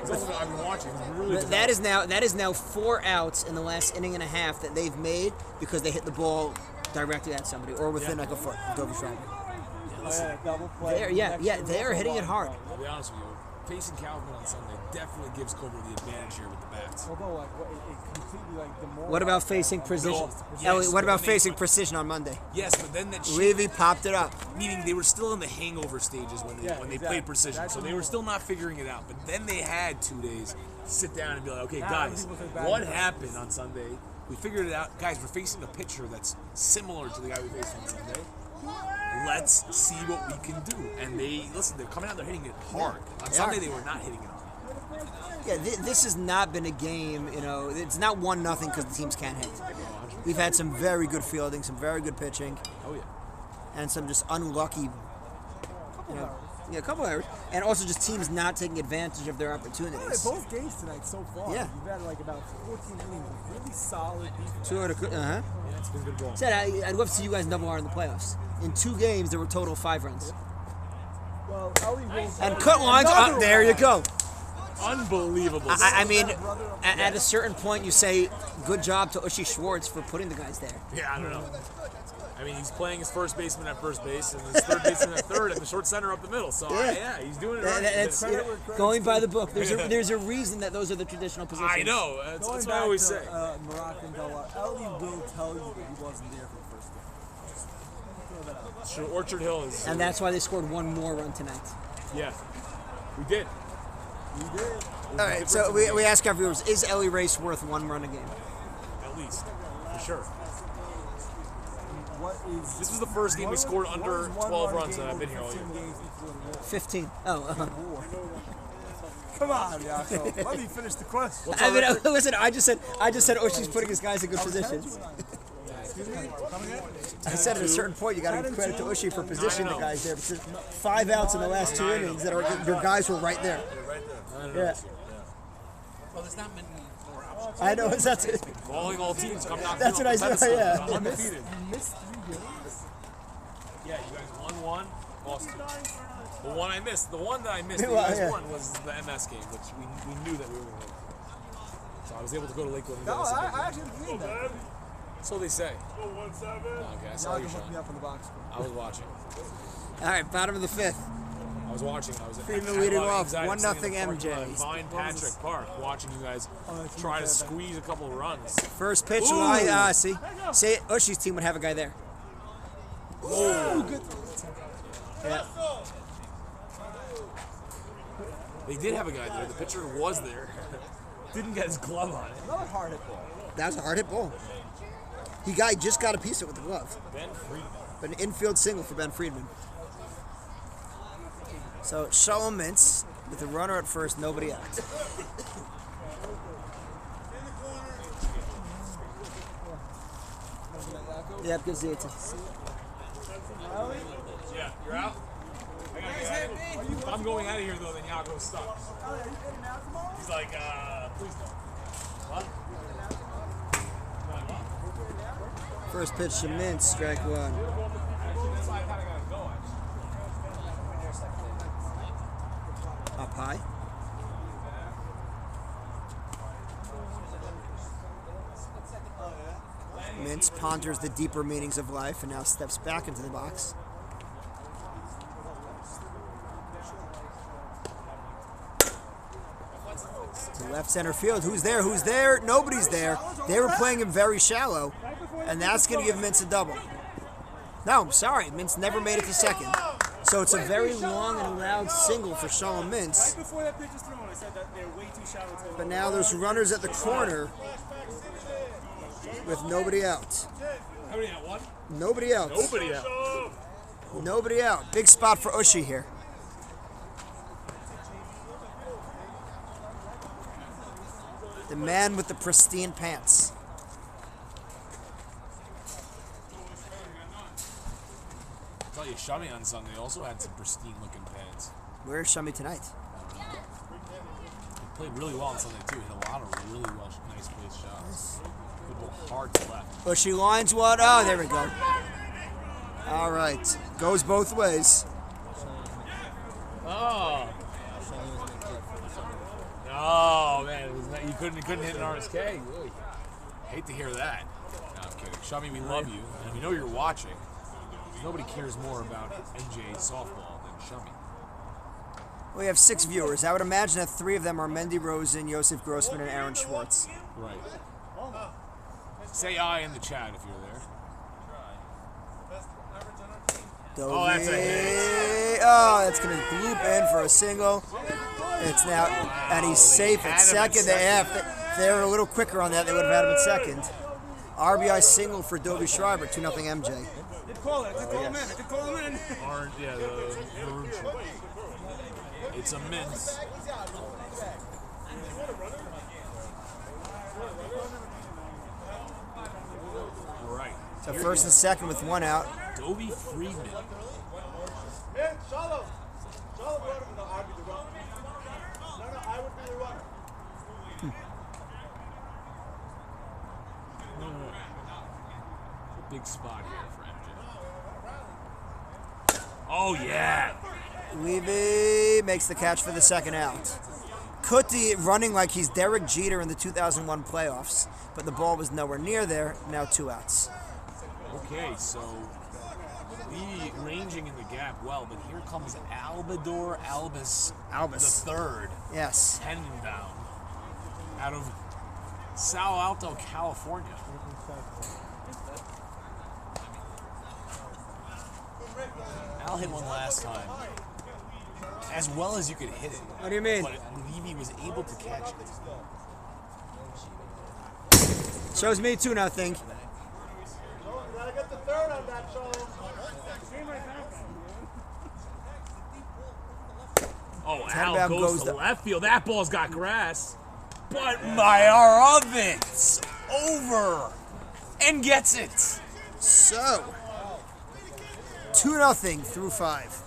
I've been watching. Really That is now 4 outs in the last inning and a half that they've made because they hit the ball directly at somebody or within like a foot of Dover Schreiber. They are hitting it hard. I'll be honest with you. Facing Calvin on Sunday definitely gives Cobra the advantage here with the bats. Although, it completely What about facing precision? Yes, Ellie, what about but facing precision on Monday? Yes, but then that Levy popped it up. meaning they were still in the hangover stages when they played precision, so they were still not figuring it out. But then they had 2 days to sit down and be like, okay, guys, what happened on Sunday? We figured it out. Guys, we're facing a pitcher that's similar to the guy we faced on Sunday. Let's see what we can do. And they're coming out, they're hitting it hard. On Sunday, they were not hitting it hard. Yeah, this has not been a game, it's not 1-0 because the teams can't hit. We've had some very good fielding, some very good pitching. Oh, yeah. And some just unlucky, a couple errors. And also just teams not taking advantage of their opportunities. Both games tonight so far. Yeah. You've had like about 14 innings of really solid defense. Uh-huh. Yeah, it's been good ball. Said I'd love to see you guys double R in the playoffs. In 2 games, there were total 5 runs. Well, Ellie will And cut lines up. There you go. Unbelievable. I mean, at a certain point, you say, good job to Ushi Schwartz for putting the guys there. Yeah, I don't know. I mean, he's playing his first baseman at first base and his third baseman at third and the short center up the middle. So, yeah he's doing it right. That's going by the book. There's a reason that those are the traditional positions. I know. That's what I always say. Moroccan Bella, Ellie will tell you that he wasn't there for the first game. Sure, Orchard Hill is. And that's why they scored 1 more run tonight. Yeah, we did. All right, so we ask our viewers, is Ellie Race worth 1 run a game? At least, for sure. This was the first game we scored under 12 runs that I've been here all year. 15. Oh. Come on, Yaakov. Let me finish the question. I mean, listen. I just said, Oshi's putting his guys in good positions. I said at a certain point, you got to give credit to Ushi for positioning the guys there. Because 5 outs in the last 2 innings, your guys were right there. Yeah. Well, there's not many more options. I know. That's it. Calling all teams. Come knock That's what I said. Yeah. I'm undefeated. You missed 3 games? Yeah, you guys won 1, lost 2. The one I missed, the one that I missed, that Well, you guys yeah. won was the MS game, which we knew that we were going to win. So I was able to go to Lakewood and No, go to I actually believe that. So they say. Okay, I saw Y'all your can shot. hook me up on the box score. I was watching. All right, bottom of the 5th. I was watching. I was Friedman leading off, anxiety. 1-0 Sitting in the parking lot MJ. at Vine Patrick Park, watching you guys try to squeeze a couple of runs. First pitch, see, Ushi's team would have a guy there. Ooh, good. Yeah. They did have a guy there. The pitcher was there. Didn't get his glove on it. Another hard hit ball. That was a hard hit ball. Just got a piece of it with the glove. Ben Friedman. But an infield single for Ben Friedman. So Shalom Mintz with the runner at first, nobody out. Yep, good see it. Yeah, you're out? If I'm going out of here, though, then Yako's stuck. He's like, please don't. What? First pitch to Mintz, strike 1. Up high. Mintz ponders the deeper meanings of life and now steps back into the box. To left center field. Who's there? Who's there? Nobody's there. They were playing him very shallow, and that's going to give Mintz a double. No, I'm sorry. Mintz never made it to second. So it's a very long and loud single for Shalom Mintz. Before that pitch was thrown, I said that they're way too shallow to. But now there's runners at the corner with nobody out. How many out? 1? Nobody out. Nobody out. Nobody out. Big spot for Ushi here. The man with the pristine pants. I'll tell you, Shami on Sunday also had some pristine looking pants. Where's Shami tonight? played really well on Sunday too. Hit a lot of really well, nice place shots. Put the hard to left. Bushy lines one. Oh, there we go. All right. Goes both ways. Oh. Oh man, it was not, you couldn't hit an RSK. Really. Hate to hear that. No, I'm kidding. Shummy, we love you, and we know you're watching. Nobody cares more about NJ softball than Shummy. We have 6 viewers. I would imagine that 3 of them are Mendy Rosen, Josef Grossman, and Aaron Schwartz. Right. Say aye in the chat if you're there. Dovey. Oh, that's a hit. Oh, that's going to bloop in for a single. It's now, and he's safe at second. If they were a little quicker on that, they would have had him at second. RBI single for Dovey Schreiber, 2-0 MJ. I did call it. I did call him in. I did call him in. Orange, yeah, the maroon shirt. It's a mince. All right. So first and second with 1 out. Dovey Friedman. Shalom. Shalom, no, I'd be the runner. No, I would be the runner. No. It's a big spot here for MJ. Oh, yeah. Levy makes the catch for the second out. Kuti running like he's Derek Jeter in the 2001 playoffs, but the ball was nowhere near there. Now 2 outs. Okay, so Levy ranging in the gap well, but here comes Albador Albus the third. Yes. Tenenbaum out of Sal Alto, California. Al hit one last time. As well as you could hit it. What do you mean? But Levy was able to catch it. Shows me 2-0. Gotta get the third on that, Shalom. Oh, Al Tenenbaum goes to to- left field. That ball's got grass. But Mayarovitz over and gets it. So, 2-0 through 5.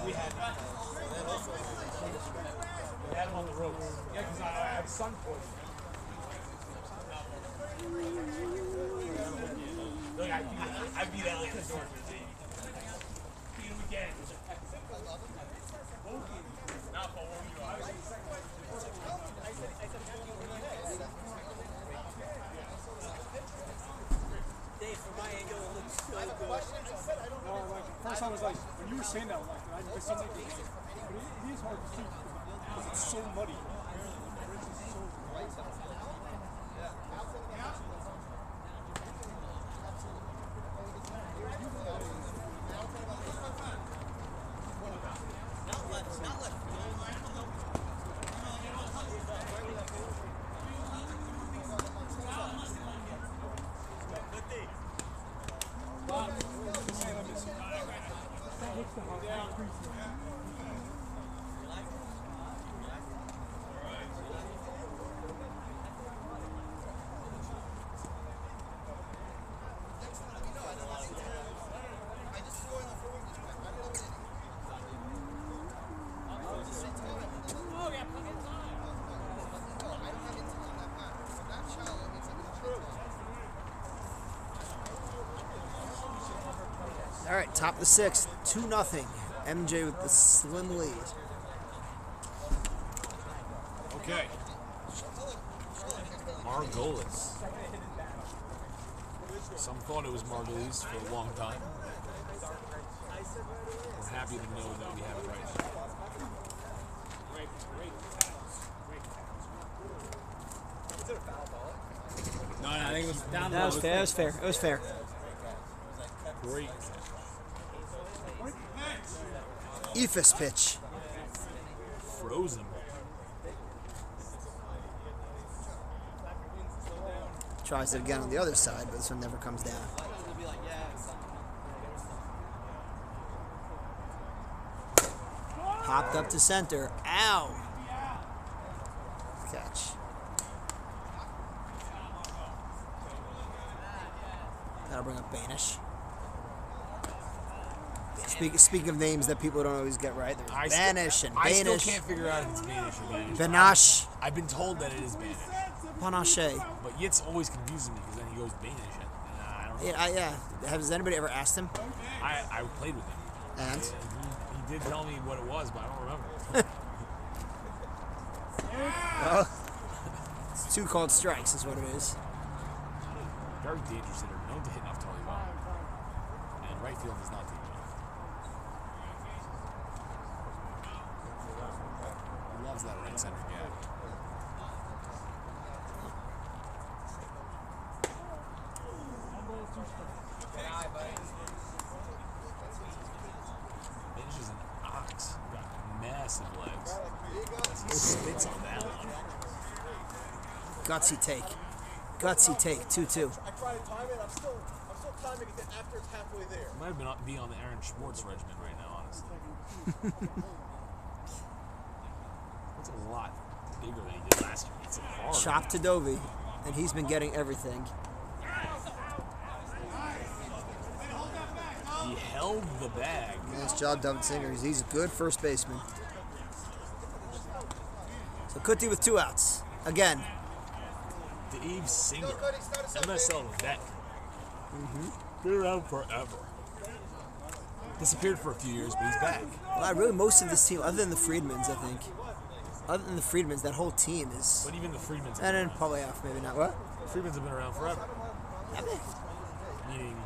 We had him on the ropes. Yeah, because I have sun poisoning. Look, I beat Elliot in the door. Beat him again. Not for one you are. Dave, from my angle, it looks so good. First time was like, when you were saying that, like, I missed something. But it is hard to see because it's so muddy. All right, top of the 6th, 2-0. MJ with the slim lead. Okay. Margolis. Some thought it was Margolis for a long time. We're happy to know that we have it right now. No, I think it was down That was fair. That was fair. It was fair. Great. Ephus pitch. Frozen. Tries it again on the other side, but this one never comes down. Popped up to center. Ow! Catch. That'll bring up Banish. Speaking of names that people don't always get right, there's Banish and I still Banish. can't figure out if it's Banish or Banish. Banash. I've been told that it is Banish. Panache. But Yitz always confuses me because then he goes Banish. And I don't know. Yeah. Has anybody ever asked him? I played with him. And? He did tell me what it was, but I don't remember. Well, it's 2 called strikes is what it is. Very dangerous hitter, known to hit enough totally well. And right field is not taking it. He loves that right center gap. Banish is an ox. Got massive legs. He spits on that one. Gutsy take. Gutsy take. 2-2. I try to time it. I'm still timing it after it's halfway there. Might have been be on the Aaron Schwartz regimen right now, honestly. That's a lot bigger than he did last year. It's hard. Chop to Dovey, and he's been getting everything. He held the bag. Nice job, Devin Singer. He's a good first baseman. So Kuti with 2 outs. Again. Dave Singer, MSL vet. Been around forever. Disappeared for a few years, but he's back. Well, really, most of this team, other than the Friedmans, I think. Other than the Friedmans, that whole team is. But even the Friedmans. And then Polyev, maybe not. What? The Friedmans have been around forever. Have they? Meaning,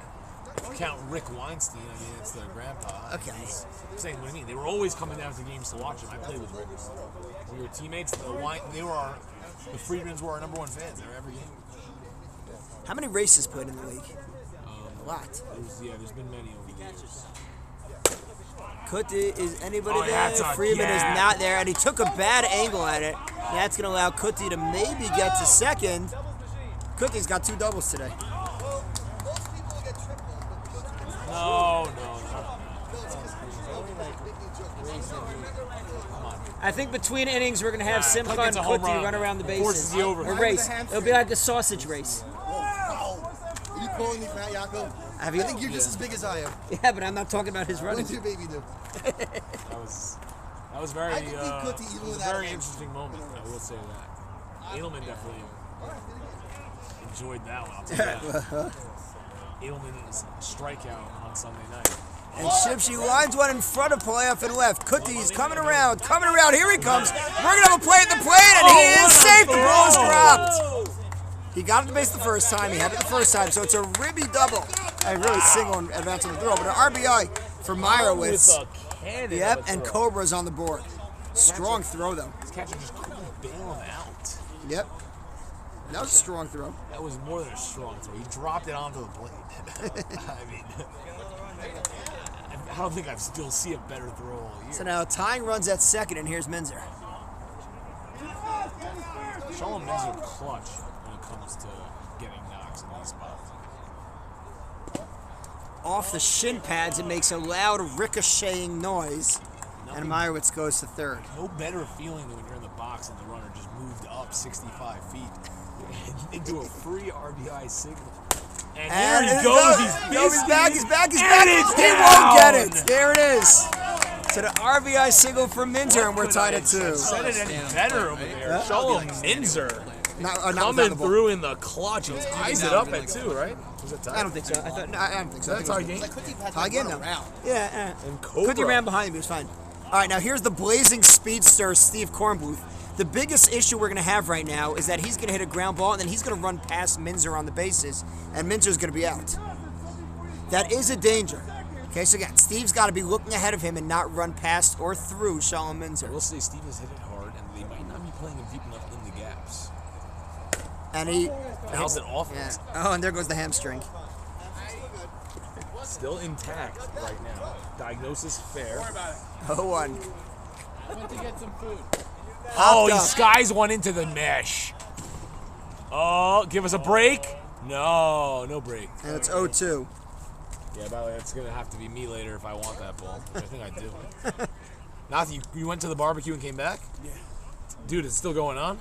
if you count Rick Weinstein, I mean, it's their grandpa. Okay. I'm saying what I mean. They were always coming down to games to watch him. I played with Rick. We were teammates. The Friedmans were our #1 fans. They were every game. How many races played in the league? A lot. There's been many over the years. Kuti, is anybody Oh, there? that's a Freeman is gap. not there, and he took a bad angle at it. That's going to allow Kuti to maybe get to second. Kuti's got 2 doubles today. No. I think between innings we're going to have Simcha Tuck and gets a home Kuti run. run around the Forces bases. the over. A race. It'll be like a sausage race. Are you calling me fat, Yaakov? Have you? I think you're just as big as I am. Yeah, but I'm not talking about his What running. did your baby do? That was very, I think he could even it was a without very him. interesting moment. I will say that. Edelman definitely enjoyed that one. I'll tell you that. Edelman's strikeout on Sunday night. And Shipshy lines one in front of Polyev and left. Kuti's coming around. Here he comes. We're going to have a play at the plate, and he is safe. The ball is dropped. He got him to base the first time. He had it the first time, so it's a ribby double. A really single and advancing the throw, but an RBI for Meyerowitz. Yep, and Cobra's on the board. Strong throw, though. This catcher just couldn't bail him out. Yep. That was a strong throw. That was more than a strong throw. He dropped it onto the plate. I mean, I don't think I've still see a better throw all year. So now tying runs at second, and here's Minzer. Shalom Minzer clutch when it comes to getting knocks in these spots. Off the shin pads, it makes a loud ricocheting noise, and Meyerowitz goes to third. No better feeling than when you're in the box and the runner just moved up 65 feet into a free RBI signal. And here he goes. He's back. He down. won't get it. There it is. So the RBI single for Minzer, and we're tied at 2. Said it any better over there. Shalom Minzer Coming through in the clutch. He ties it up at 2, right? Was it tied? I don't think so. I don't think so. That's our game. Tie game now. Yeah. And Cobra. Kuti ran behind him. He was fine. All right, now here's the blazing speedster, Steve Kornbluth. The biggest issue we're going to have right now is that he's going to hit a ground ball, and then he's going to run past Minzer on the bases, and Minzer's going to be out. That is a danger. Okay, so again, Steve's got to be looking ahead of him and not run past or through Shalom Minzer. I will say Steve has hit it hard, and they might not be playing him deep enough in the gaps. And he How's it off? Yeah. Oh, and there goes the hamstring. Still intact right now. Diagnosis fair. 0-1. I went to get some food. Oh, he up. skies one into the mesh. Oh, give us a break. No break. And it's 0-2. Yeah, by the way, that's going to have to be me later if I want that ball. I think I do. Nath, you went to the barbecue and came back? Yeah. Dude, it's still going on?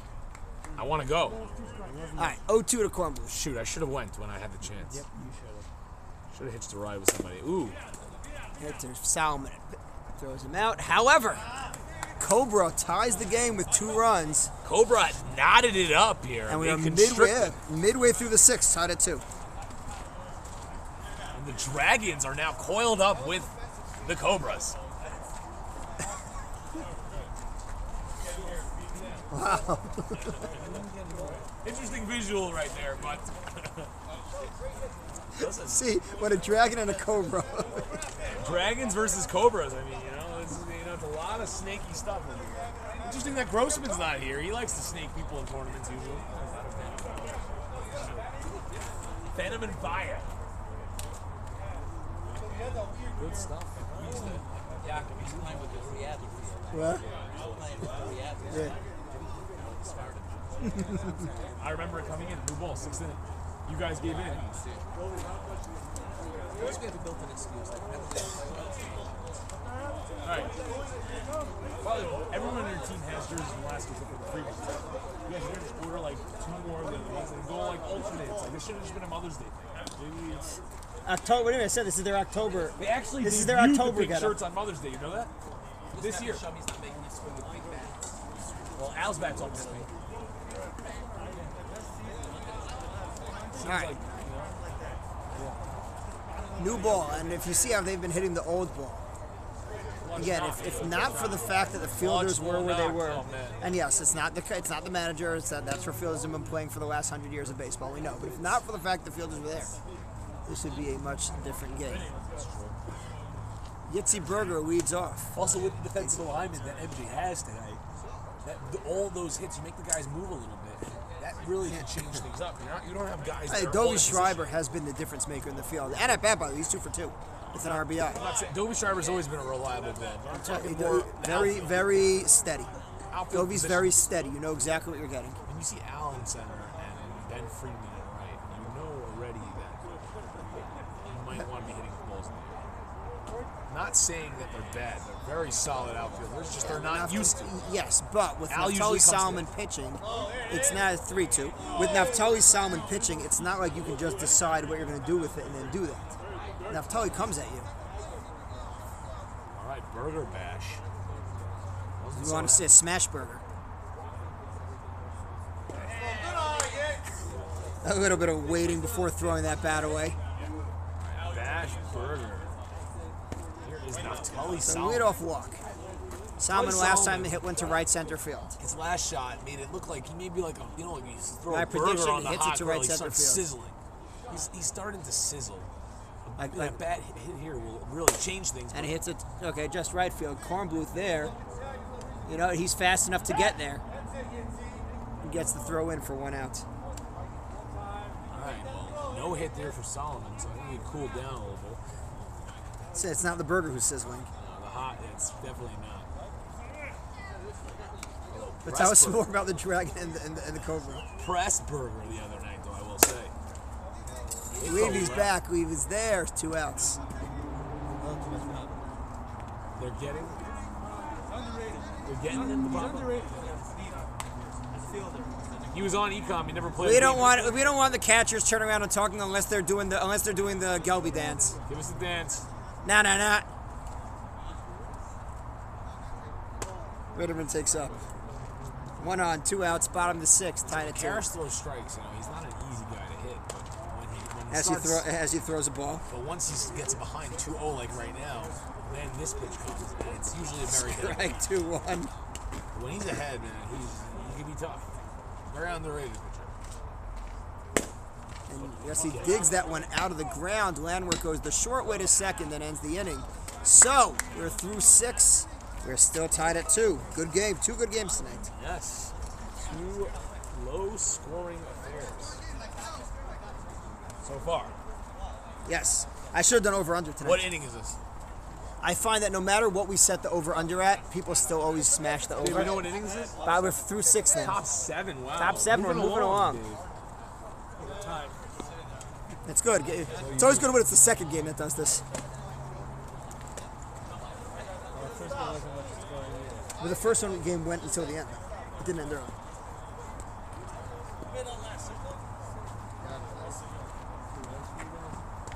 I want to go. All right, 0-2 to Kornbluth. Shoot, I should have went when I had the chance. Yep, you should have. Should have hitched a ride with somebody. Ooh. Hits to Salmon. Throws him out. However, Cobra ties the game with 2 runs. Cobra knotted it up here. And we They are constricted. midway through the 6th, tied at 2. And the Dragons are now coiled up with the Cobras. Wow. Interesting visual right there, but See, what a dragon and a cobra. Dragons versus Cobras. I mean, it's a lot of snaky stuff in here. Interesting that Grossman's not here. He likes to snake people in tournaments usually. Venom and Fire. Good stuff. Yeah, he's playing with the rehab. What? Yeah. I remember it coming in, blue ball, 6th inning. You guys gave in. We have a built-in excuse. Alright. Probably everyone on your team has jerseys from last year except for the free ones. You guys should just order like 2 more of the other ones and go like alternates. Like this should have just been a Mother's Day thing. Maybe it's October. What did I say? This is their October. they actually This is their debuted October the pink getup. shirts on Mother's Day. You know that? This year. Shummy's not making this swing with big bats. Well, Al's bat's almost pink. Seems All right. like, New ball, and if you see how they've been hitting the old ball. Again, if not for the fact that the fielders were where they were, Oh, man. and yes, it's not the manager. That's where fielders have been playing for the last 100 years of baseball. We know, but if not for the fact the fielders were there, this would be a much different game. Yitzy Berger leads off. Also, with the defensive alignment that MJ has tonight, all those hits, you make the guys move a little bit. That really can change things up. You don't have guys. Hey, that are Dobie all in Schreiber has been the difference maker in the field, and at bat, by the way, he's 2 for 2 with an RBI. Dobie Schreiber's always been a reliable man. I'm talking more Very, very steady. outfield Dobie's position. very steady. You know exactly what you're getting. When you see Al in center and Ben Freeman at right, you know already that you might want to be hitting the balls in the air. Not saying that they're bad. They're very solid outfielders. Just they're not used to. Yes, but with Al usually Naftali comes Salmon pitching, it's not a 3-2. With Naftali Salmon pitching, it's not like you can just decide what you're going to do with it and then do that. Naftali comes at you. All right, Burger Bash. You want to say a smash burger. A little bit of waiting before throwing that bat away. Bash Burger. Here is Naftali So Salmon. leadoff walk. Salmon last Salmon. time hit went to right center field. His last shot made it look like he may be like a, like you throw My a burger prediction, on the hits it hot to grill, right he center starts field. sizzling. He's starting to sizzle. Like, That bat hit here will really change things. and he hits it, okay, just right field. Kornbluth there. You know, he's fast enough to get there. He gets the throw in for 1 out. All right, well, no hit there for Solomon, so I think he cooled down a little bit. So it's not the burger who's sizzling. The hot, it's definitely not. But tell us more about the dragon and the cobra. Press burger the other night, though, I will say. Levy's back. Levy's there. 2 outs. They're getting it in the bottom. He was on ecom. He never played. We don't want the catchers turning around and talking unless they're doing the Gelby dance. Give us the dance. Nah. Ritterman takes up. 1 on, 2 outs, bottom of the 6th, tied at 2. Karras throws strikes. He's not an easy guy to hit, but when he As he throws a ball. But once he gets behind 2-0 like right now, then this pitch comes, and it's usually a very hit. Strike 2-1. When he's ahead, man, he can be tough. Very underrated pitcher. And yes, he digs that one out of the ground. Landwehr goes the short way to second, then ends the inning. So we're through 6. We're still tied at 2. Good game. 2 good games tonight. Yes. 2 low-scoring affairs so far. Yes. I should have done over-under tonight. What inning is this? I find that no matter what we set the over-under at, people still always smash the Dave, over. you know what inning this is? But we're through 6 now. Top 7. Wow. Top 7, we're moving along. Dave. Time. It's good. It's always good when it's the second game that does this. But the first one game went until the end. It didn't end early.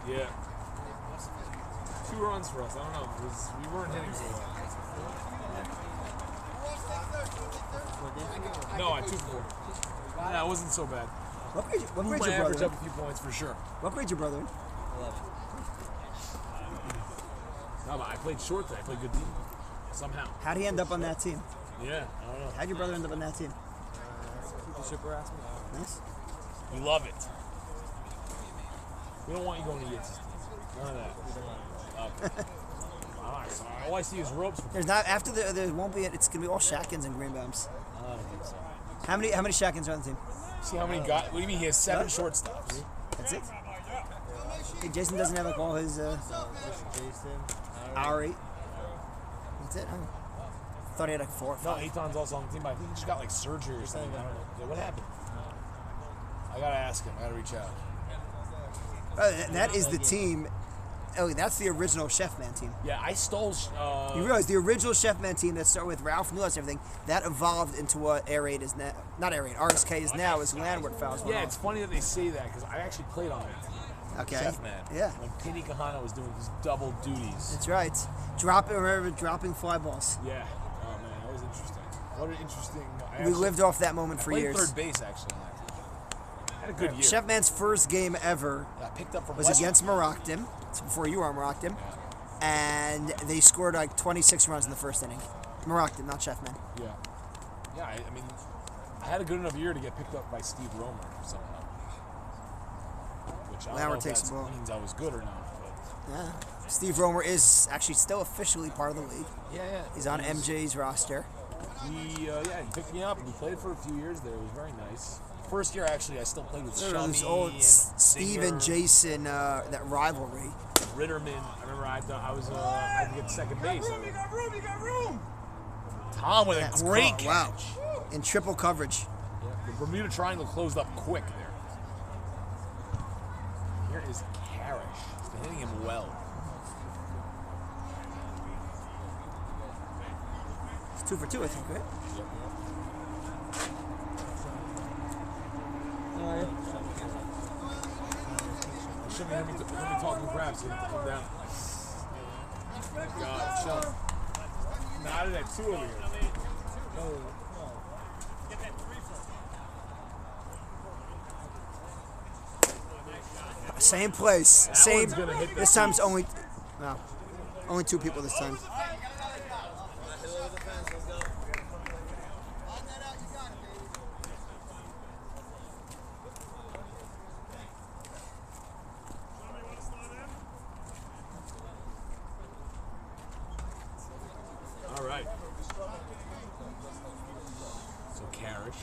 Yeah. 2 runs for us. I don't know. We weren't hitting so well. No, at 2-4. That wasn't so bad. What grade's My your average brother? up a few points for sure. What grade's your brother? in? No, but I played short today. I played good D. Somehow. How'd he end up on that team? Yeah, I don't know. How'd your brother end up on that team? Nice. We love it. We don't want you going to Yitz's team. None of that. Okay. All right, so all I see is ropes. There's not after there won't be. It's gonna be all Shackins and Greenbaums. I don't think so. How many Shackins are on the team? See how many got? What do you mean? He has 7 shortstops. That's it. Hey, Jason doesn't have like all his R8. That's it. Huh? Thought he had like 4 or 5. No, Eitan's also on the team, but I think he just got like surgery or something. I don't know. Yeah, what happened? I gotta ask him. I gotta reach out. That is the team. Oh, that's the original Chef Man team. Yeah, I stole. You realize the original Chef Man team that started with Ralph Newhouse and everything, that evolved into what Air 8 is now. Not Air 8, RSK is now, is Landward Fouls. Yeah, it's funny that they say that because I actually played on that team. Okay. Chef Man. Yeah. When Penny Kahana was doing his double duties. That's right. Remember dropping fly balls. Yeah. Oh, man, that was interesting. What an interesting. We lived off that moment for I played years. third base, actually, on that team. Had a good year. Chef Man's first game ever I picked up from was against Moroccan. It's before you were on Moroccan. And they scored like 26 runs in the first inning. Moroccan, not Chef Man. Yeah. Yeah, I mean, I had a good enough year to get picked up by Steve Romer somehow. Which I don't know if takes that the ball. means I was good or not. But Yeah. Steve Romer is actually still officially part of the league. yeah. He's on MJ's roster. He picked me up and we played for a few years there. It was very nice. First year, actually, I still played with Those Shummy old and Steve Singer, and Jason, that rivalry. Ritterman. I remember I had to get second base. You got room. Tom with That's a great cool. Wow. catch. In triple coverage. The Bermuda Triangle closed up quick there. Here is Karish. He's been hitting him well. It's 2 for 2, I think, right? You shouldn't hear me talking crap, so you have to come down. God, chill. Nah, I did that 2 over here. Same place. Same. one's gonna hit the This time's seats. only 2 people this time. All right. So Karish.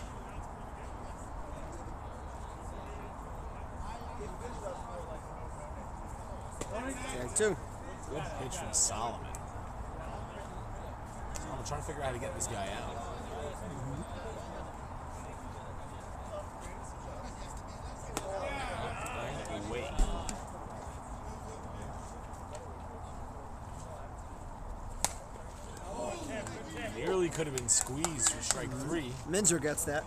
Take 2. Good pitch from Solomon. I'm trying to figure out how to get this guy out. Away. Nearly could have been squeezed for strike 3. Minzer gets that.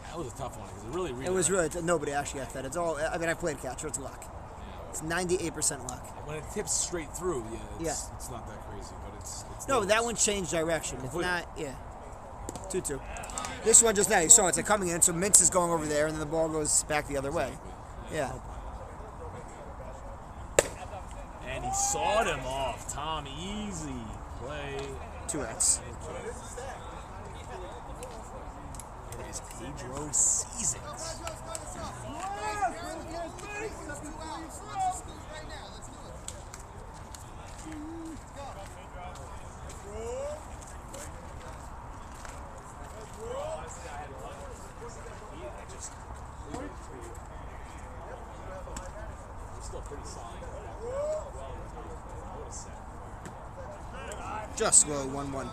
That was a tough one because it really It was really, nobody actually got that. It's all, I mean, I played catcher, it's luck. It's 98% luck. when it tips straight through. Yeah. It's not that crazy, but it's No, nice. that one changed direction. It's Completely. not, yeah. 2-2. This one just now, you saw it's coming in, so Mintz is going over there, and then the ball goes back the other way. Yeah. And he sawed him off. Tom, easy play. 2X. It is Pedro Seasons. Still pretty solid. Just low, 1-1.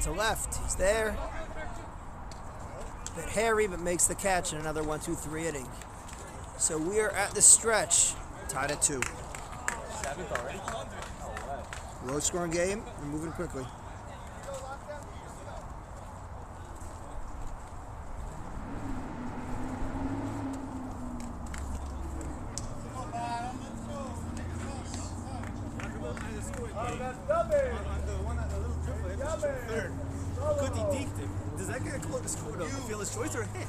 to left. He's there. Bit hairy, but makes the catch in another 1-2-3 inning. So we are at the stretch, tied at 2. Low scoring game. We're moving quickly. Does that get scored a fielder's choice or a hit?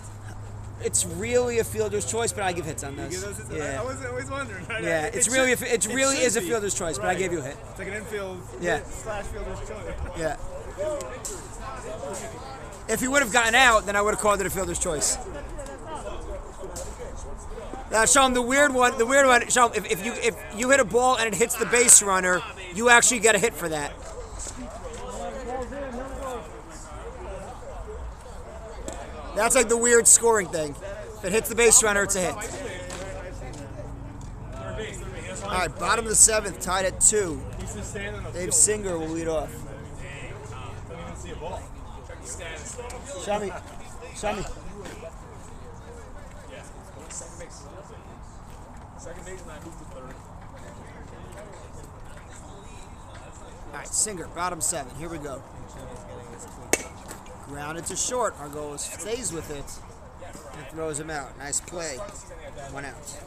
It's really a fielder's choice, but I give hits on this. Yeah. I was always wondering. Yeah, it really is a fielder's choice, but I gave you a hit. It's like an infield Yeah. slash fielder's choice. Yeah. If he would have gotten out, then I would have called it a fielder's choice. Now, show him the weird one. The weird one. Show him if you hit a ball and it hits the base runner, you actually get a hit for that. That's like the weird scoring thing. If it hits the base runner, it's a hit. All right, bottom of the 7th, tied at 2. Dave Singer will lead off. Show me. Second base, and I moved to third. All right, Singer, bottom 7. Here we go. Grounded to short. Our goal is stays with it and throws him out. Nice play. 1 out.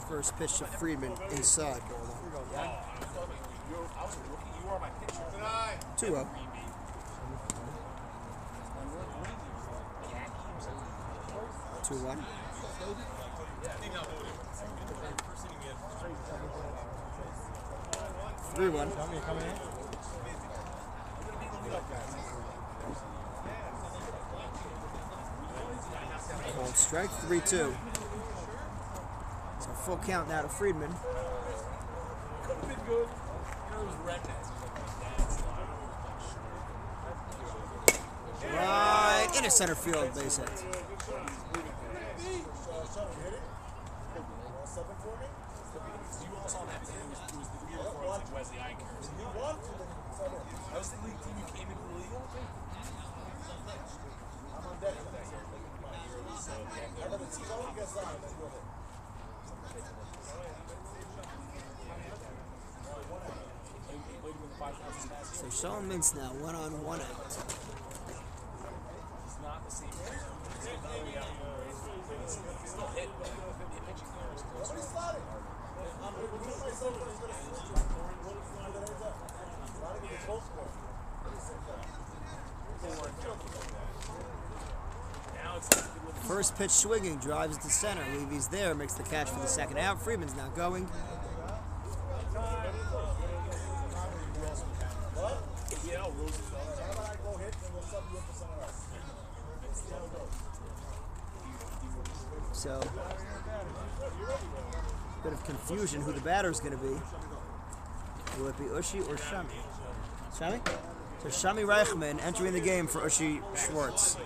First pitch to Friedman inside. 2-0. Two 1. Three 1. Cold strike. 3-2. So full count now to Friedman. Right into center field, base hit. So Sean Mintz now 1-on-1 out. First pitch swinging, drives to center. Levy's there, makes the catch for the second out. Freeman's now going. So, bit of confusion who the batter's going to be. Will it be Ushi or Shami? Shami? So Shami Reichman entering the game for Ushi Schwartz.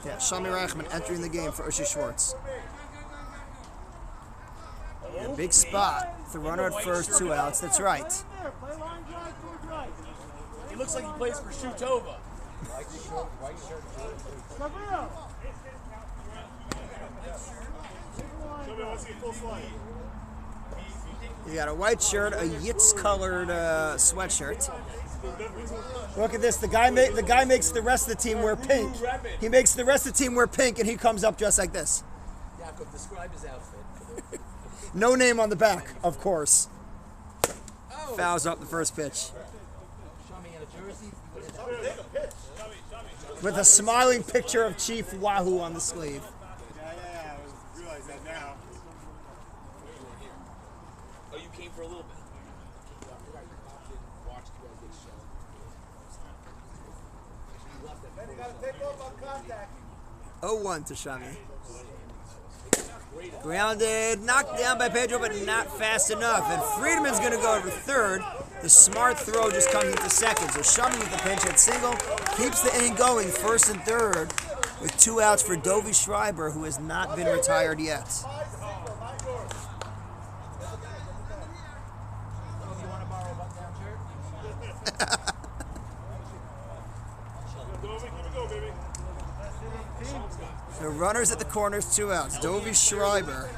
Yeah, Shami Reichman entering the game for Ushi Schwartz. A big spot. The runner at first, 2 outs. That's right. He looks like he plays for Shutova. You got a white shirt, a Yitz-colored sweatshirt. Look at this. The guy makes the rest of the team wear pink. He makes the rest of the team wear pink, and he comes up just like this. Jacob, describe his outfit. No name on the back, of course. Fouls up the first pitch. With a smiling picture of Chief Wahoo on the sleeve. Yeah, I realize that now. Oh, you came for a little bit. 0-1 to Shami. Grounded, knocked down by Pedro, but not fast enough. And Friedman's going to go over third. The smart throw just comes into second. So Shami with the pinch hit single keeps the inning going, first and third, with 2 outs for Dovey Schreiber, who has not been retired yet. The runners at the corners, 2 outs. Dovey Schreiber.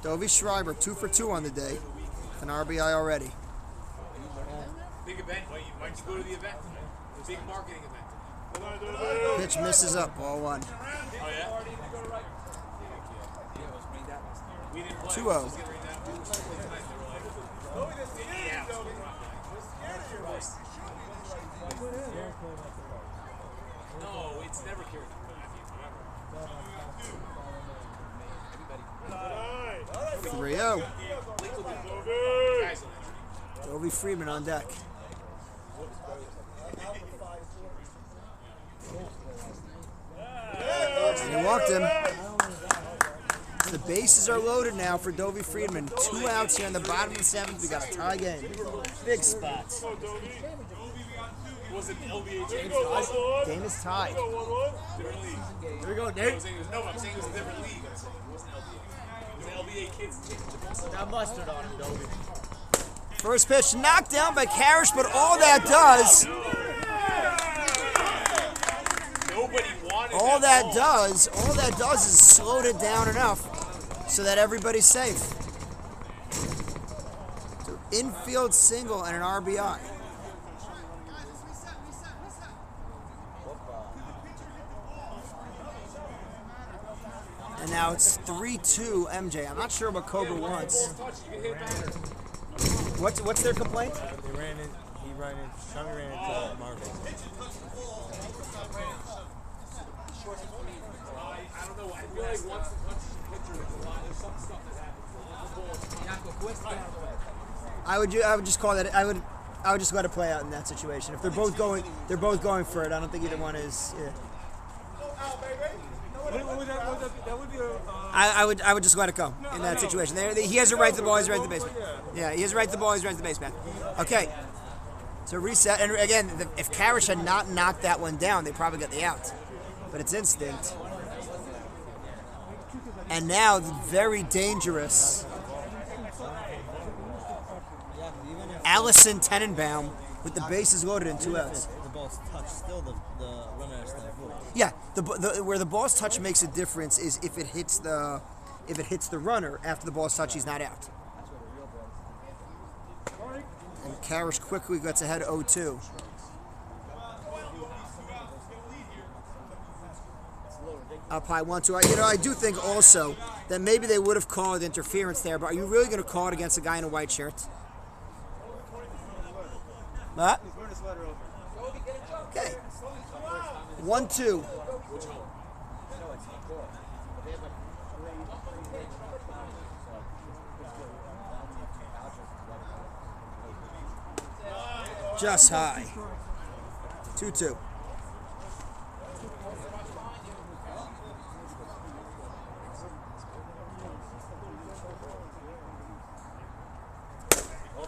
Dovey Schreiber, 2 for 2 on the day. An RBI already. Big event. Why don't you go to the event? The big marketing event. Pitch misses up, ball 1. Oh, yeah? 2-0. No, it's never carried. 3-0. Dovey Friedman on deck. And he walked him. The bases are loaded now for Dovey Friedman. 2 outs here in the bottom of the 7th. We got a tie game. Big spots. Was it LBA James? Game is tied. Different league. Here we go, Nate. I'm saying it was a different league. I'm saying it wasn't LBA. It was LBA kids. Got mustard on him, Dovey. First pitch knocked down by Karish, but all that does, all that does is slowed it down enough so that everybody's safe. So infield single and an RBI. And now it's 3-2 MJ. I'm not sure what Cobra wants. What's their complaint? Shami ran into Marvin. I don't know. I feel like once the picture, there's some stuff that happens. I would just call that. I would just let it play out in that situation. If they're both going for it, I don't think either one is. Yeah. I would just let it go in that situation. He has a right to the ball. He's right to the baseman. Yeah, he has a right to the ball. He's right to the baseman. Okay. So reset. And again, if Karish had not knocked that one down, they probably got the out. But it's instinct. And now the very dangerous Allison Tenenbaum with the bases loaded in 2 outs. The ball's touched, still the runner has to avoid. Yeah, where the ball's touch makes a difference is if it hits the runner after the ball's touch, he's not out. And Karish quickly gets ahead 0-2. Up high 1-2. I do think also that maybe they would have called interference there, but are you really going to call it against a guy in a white shirt? What? Okay. 1-2. Just high. 2-2.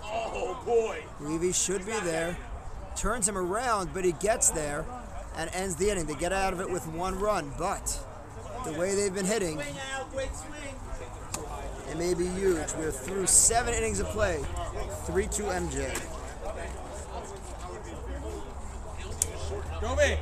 Oh boy! Levy should be there. Turns him around, but he gets there and ends the inning. They get out of it with 1 run, but the way they've been hitting, it may be huge. We're through 7 innings of play. 3-2 MJ. Go me!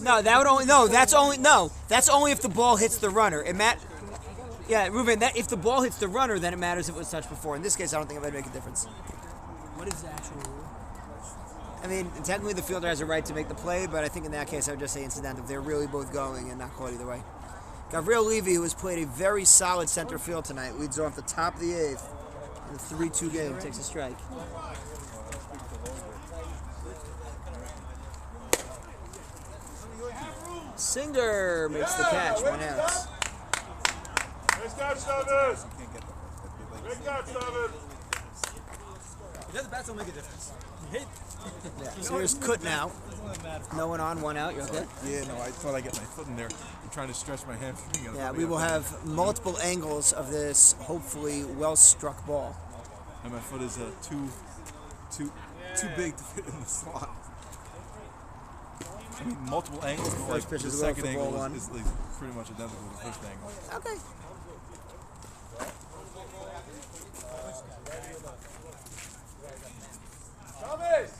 No, that would only That's only if the ball hits the runner. Yeah, Ruben. That if the ball hits the runner, then it matters if it was touched before. In this case, I don't think it would make a difference. What is the actual rule? I mean, technically the fielder has a right to make the play, but I think in that case I would just say incidental if they're really both going and not caught either way. Gabriel Levy, who has played a very solid center field tonight, leads off the top of the 8th in the 3-2 game, takes a strike. Singer makes the catch, 1 out. Make that 7. Make that 7. The bats don't make a difference. You hit. Yeah. So here's Kut now. No one on, 1 out. You okay? Yeah, no, I thought I'd get my foot in there. I'm trying to stretch my hamstring. Yeah, we will have multiple angles of this hopefully well-struck ball. And my foot is too big to fit in the slot. I mean, multiple angles, but First like pitch the is low second for angle ball 1. is like pretty much identical to the first angle. Okay. Chavez,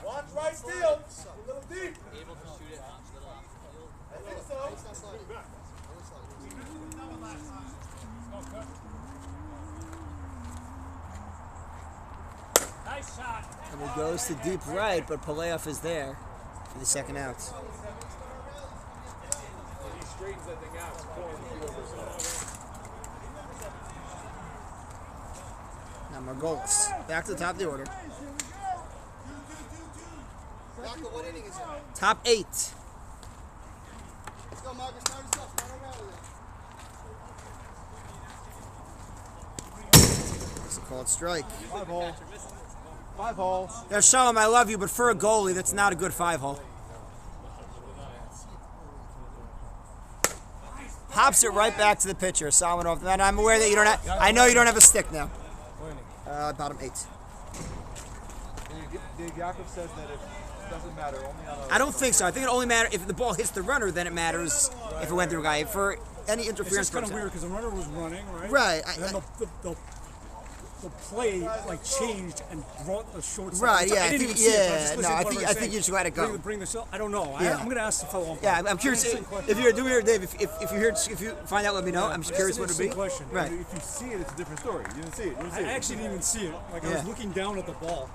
watch right field. A little deep. Able to shoot it little off the field. I think so. Nice shot. And it goes to deep right, but Paleoff is there for the second out. He straightens that thing out. It's pouring the field or so. Now Margolis. Back to the top of the order. What inning is it? Top 8. Let's go, Marcus. Start us up. Start around with it. It's a called strike. 5 hole. 5 hole. Now, Shalom, I love you, but for a goalie, that's not a good 5-hole. Hops it right back to the pitcher. Salmanov. And I'm aware that you don't have. I know you don't have a stick now. Bottom 8. Dave Jakob says that it doesn't matter. Only on I don't think so. I think it only matters if the ball hits the runner. Then it matters if it went through a guy. For any It's interference, just kind of weird because the runner was running, right? Right. And then the play like changed and brought the short. Right, yeah, I I didn't think- even see it. yeah, Just no, listening I to what think- they I were think you saying. just let it go. Bring the I don't know. Yeah. I'm going to ask the fellow. Yeah, I'm curious. If you're doing it, Dave, if you hear, if you find out, let me know. I'm just curious what it would be. Question. Right. If you see it, it's a different story. You didn't see it. You didn't see I it. actually didn't even see it. Like I was Yeah. looking down at the ball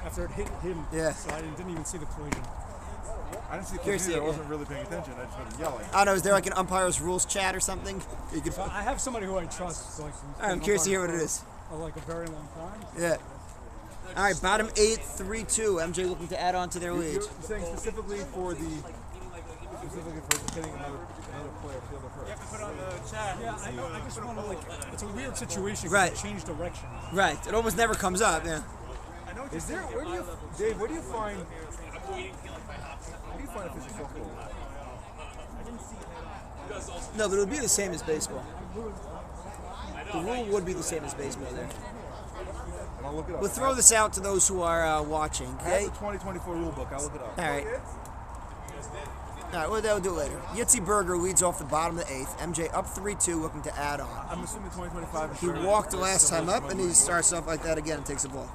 after it hit him. Yeah. So I didn't even see the collision. I didn't see the Curious either. to- I wasn't really paying attention. I just heard yelling. I don't know. Is there like an umpire's rules chat or something? You could. So I have somebody who I trust. Like, who's I'm been curious to hear umpire what it for, is. like a very long time. Yeah. All right, bottom 8, 3-2. MJ looking to add on to their lead. You're saying specifically for hitting another player fielder first. Yeah, I just want to like. It's a weird situation. 'Cause Right. It changed direction. Right. It almost never comes up. Yeah. Is there? Where do you, Dave? Where do you find? Where do you find a pitcher's softball? No, but it would be the same as baseball. The rule would be the same as baseball there. I'll look it up. We'll throw this out to those who are watching. I have Okay. the 2024 rule book. I'll look it up. All right. All right, well, they'll do it later. Yitzi Berger leads off the bottom of the 8th. MJ up 3-2, looking to add on. I'm assuming 2025 is He walked the last time up, and he starts off like that again and takes a ball.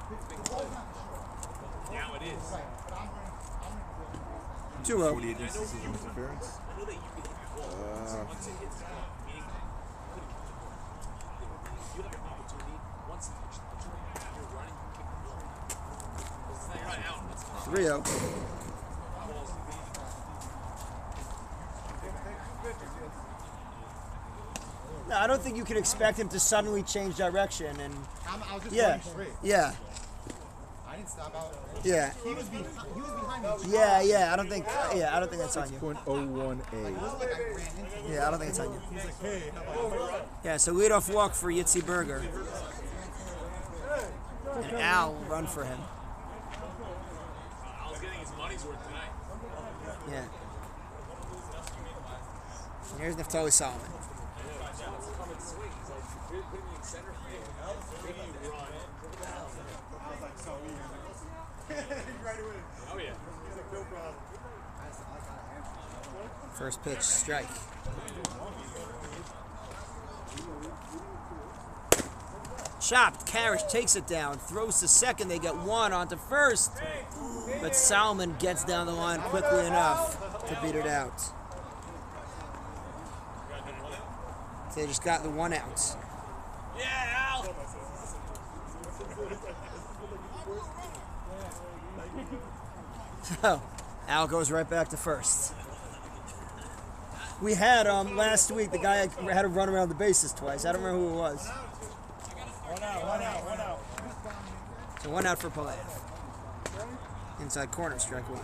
Now it is. 2-0. 48 instances of interference. You're not out. 3-0. No, I don't think you can expect him to suddenly change direction and I was just yeah, running straight. yeah, I didn't stop out. yeah, He was behind me. yeah. I don't think that's on you. 0.01A. Yeah, I don't think it's on you. Yeah, so leadoff walk for Yitzi Berger. And Al will run for him. I was getting his money's worth tonight. Yeah. And here's Naftali Solomon. Coming swing. He's like, put me in center field. Maybe you run. Oh, yeah. First pitch, strike. Chopped. Karish takes it down. Throws to second. They get one onto first. But Salmon gets down the line quickly enough to beat it out. So they just got the one out. Yeah, Al. So Al goes right back to first. We had last week the guy had to run around the bases twice. I don't remember who it was. One out. So one out for Palaev. Inside corner, strike one.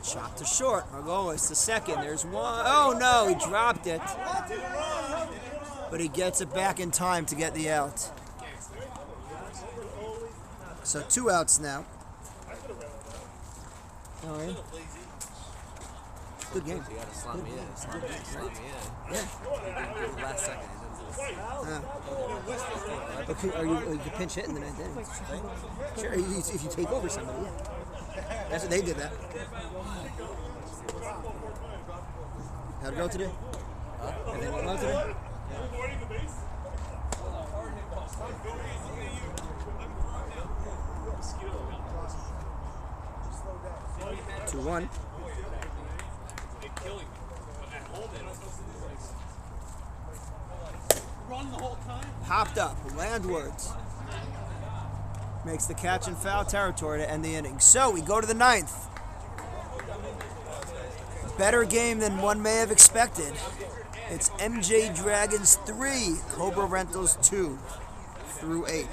Shot to short. Margolis to second. There's one. Oh no, he dropped it. But he gets it back in time to get the out. So 2 outs now. All right. Good game. You gotta slap me in. Slap me in. Yeah. Last second. Okay, you can pinch hit in the ninth inning. Sure, if you take over somebody, yeah. That's what they did that. How'd it go today? Everything went well today? 2-1. Hopped up. Landwards makes the catch in foul territory to end the inning. So we go to the ninth. Better game than one may have expected. It's MJ Dragons 3, Cobra Rentals 2 through 8.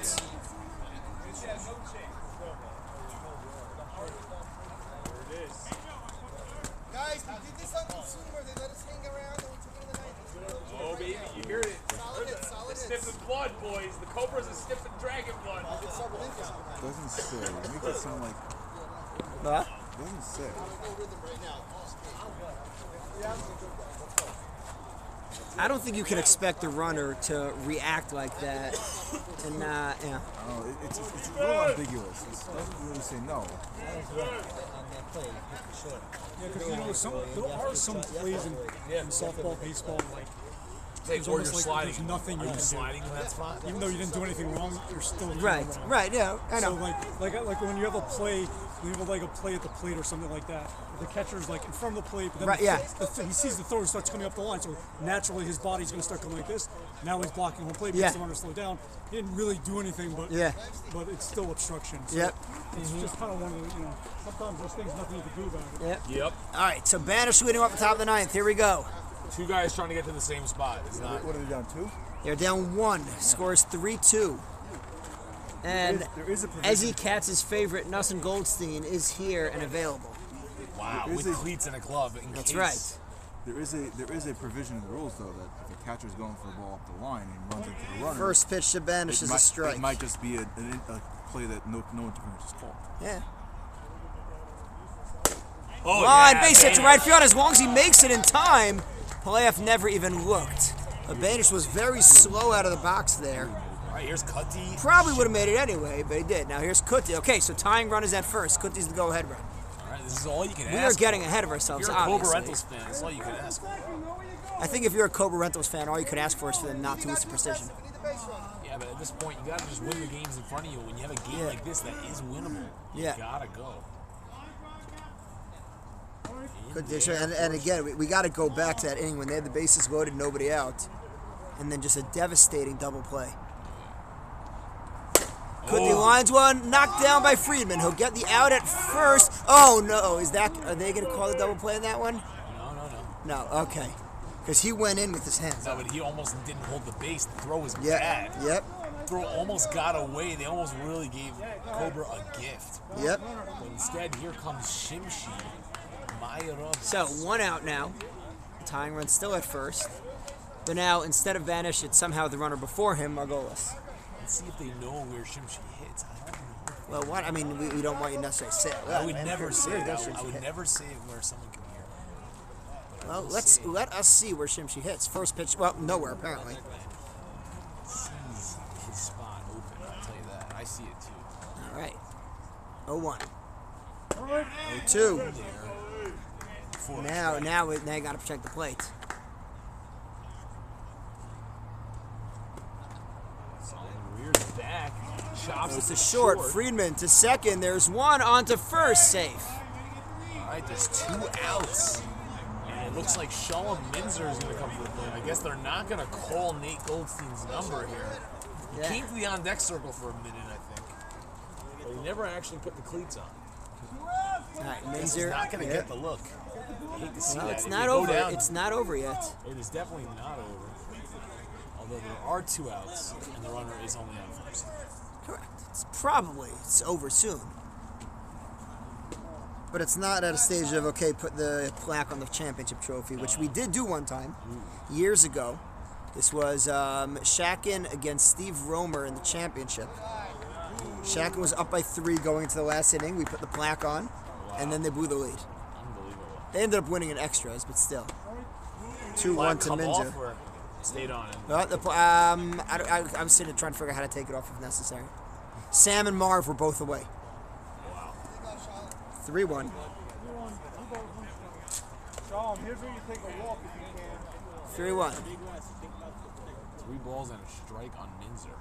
Guys, we did this on Consumer. They let us hang around and we took it in the ninth. Oh, baby, you hear it. Solid Sniffing blood, boys. The Cobras are sniffing dragon blood. Doesn't say. It makes it sound like. What? Doesn't say. I don't think you can expect the runner to react like that and not, yeah. Oh, it's a little ambiguous. It doesn't really say no. Yeah, because there are some plays in softball, baseball, like Hey, it's or almost you're like sliding. there's nothing Are you you can sliding in that spot? do. Even though you didn't do anything wrong, you're still doing Right, wrong. right, yeah, I know. So like when you have a play, when you have like a play at the plate or something like that, the catcher's like in front of the plate, but then Right, yeah. he sees the thrower starts coming up the line, so naturally his body's going to start coming like this. Now he's blocking home plate, makes the runner slow down. He didn't really do anything, but but it's still obstruction. So Yep. It's just kind of one of the, sometimes there's things nothing you can do about it. Yep. All right, so Banish leading up the top of the ninth. Here we go. Two guys trying to get to the same spot. It's not. What are they down, 2? They're down 1. Scores 3-2. And There is a provision. Ezzy Katz's favorite, Nussin Goldstein, is here and available. Wow, There is with a- cleats and a glove. In That's case. right. There is a provision in the rules though that if a catcher's going for a ball up the line and runs into the runner, First pitch to Banish is a strike. It might just be a play that no interference is called. Yeah. Oh, Line yeah, base hit to man. right field. As long as he makes it in time, Palaev never even looked. Banish was very slow out of the box there. All right, here's Cutty. Probably would have made it anyway, but he did. Now here's Kuti. Okay, so tying run is at first. Kuti's the go-ahead run. All right, this is all you can We ask. are getting ahead of ourselves, If you're a Cobra obviously. Rentals fan, that's all you can ask. I think if you're a Cobra Rentals fan, all you could ask for is for them not to lose to precision. Yeah, but at this point, you got to just win the games in front of you. When you have a game like this that is winnable, you got to go. Good dish. And again, we got to go back to that inning when they had the bases loaded, nobody out. And then just a devastating double play. Kuti lines one, knocked down by Friedman. He'll get the out at first. Oh no, are they going to call the double play in that one? No, okay. Because he went in with his hands. No, but he almost didn't hold the base. The throw was Yep. bad. Yep. Throw almost got away. They almost really gave Cobra a gift. Yep. But instead, here comes Shimshi. So, 1 out now. Tying run still at first. But now, instead of Vanish, it's somehow the runner before him, Margolis. Let's see if they know where Shimshi hits. I don't know. Well, what? I mean, we don't want you to necessarily say it. I would never say that. I would never say it where someone can hear. Well, let us see where Shimshi hits. First pitch, well, nowhere apparently. Sees his spot open. I'll tell you that. I see it too. All right. 0-1. 0-2. before. Now you got to protect the plate. Rears back. Chops Goes it to short. Friedman to second. There's one on to first. Safe. All right, there's 2 outs. And it looks like Shalom Minzer is going to come for the plate. I guess they're not going to call Nate Goldstein's number here. He came to the on-deck circle for a minute, I think. But he never actually put the cleats on. All right, Minzer is not going to get the look. I hate to see that. It's not over. It's not over yet. It is definitely not over. Although there are 2 outs, and the runner is only on first. Correct. It's over soon. But it's not at a stage of, okay, put the plaque on the championship trophy, which we did do one time, years ago. This was Shakin against Steve Romer in the championship. Shakin was up by 3 going into the last inning. We put the plaque on, and then they blew the lead. Unbelievable. They ended up winning in extras, but still. 2-1 to Minzer. Stayed on it. I was sitting trying to figure out how to take it off if necessary. Sam and Marv were both away. Wow. 3-1. Sean, here's where you take a walk if you can. 3-1. 3 balls and a strike on Minzer.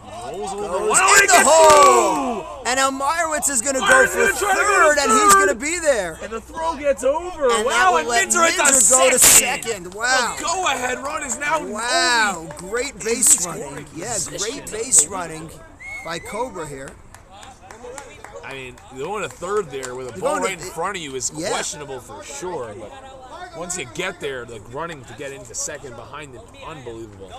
Rolls Goes over. in the hole! And Elmirowitz is going to go for third, and he's going to be there. And the throw gets over. And wow, and Minzer go to second. Wow. The go-ahead run is now Wow, great base running. Yeah, great base running by Cobra here. I mean, going to third there with a ball right in front of you is questionable for sure. But once you get there, like running to get into second behind him, unbelievable.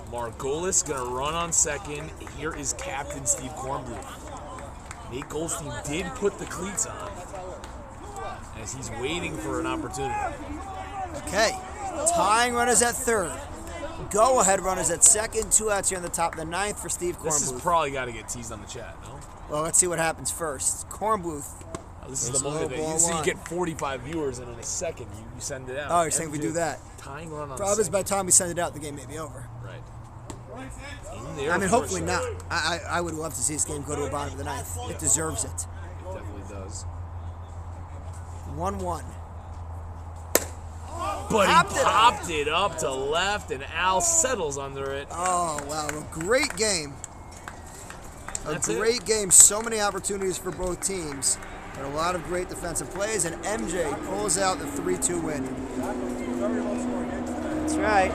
Margolis gonna run on second. Here is Captain Steve Kornbluth. Nate Goldstein did put the cleats on as he's waiting for an opportunity. Okay, tying runners at third. Go-ahead runners at second. 2 outs here in the top of the 9th for Steve Kornbluth. This is probably got to get teased on the chat, no? Well, let's see what happens first. Kornbluth. This is the moment that you get 45 viewers, and in a second you send it out. Oh, you're saying we do that? Tying run on Problem is, by the time we send it out, the game may be over. Right. I mean, hopefully not. I would love to see this game go to a bottom of the 9th. It deserves it. It definitely does. 1-1. But he popped it up to left, and Al settles under it. Oh, wow. A great game. A great game. So many opportunities for both teams. But a lot of great defensive plays, and MJ pulls out the 3-2 win. That's right.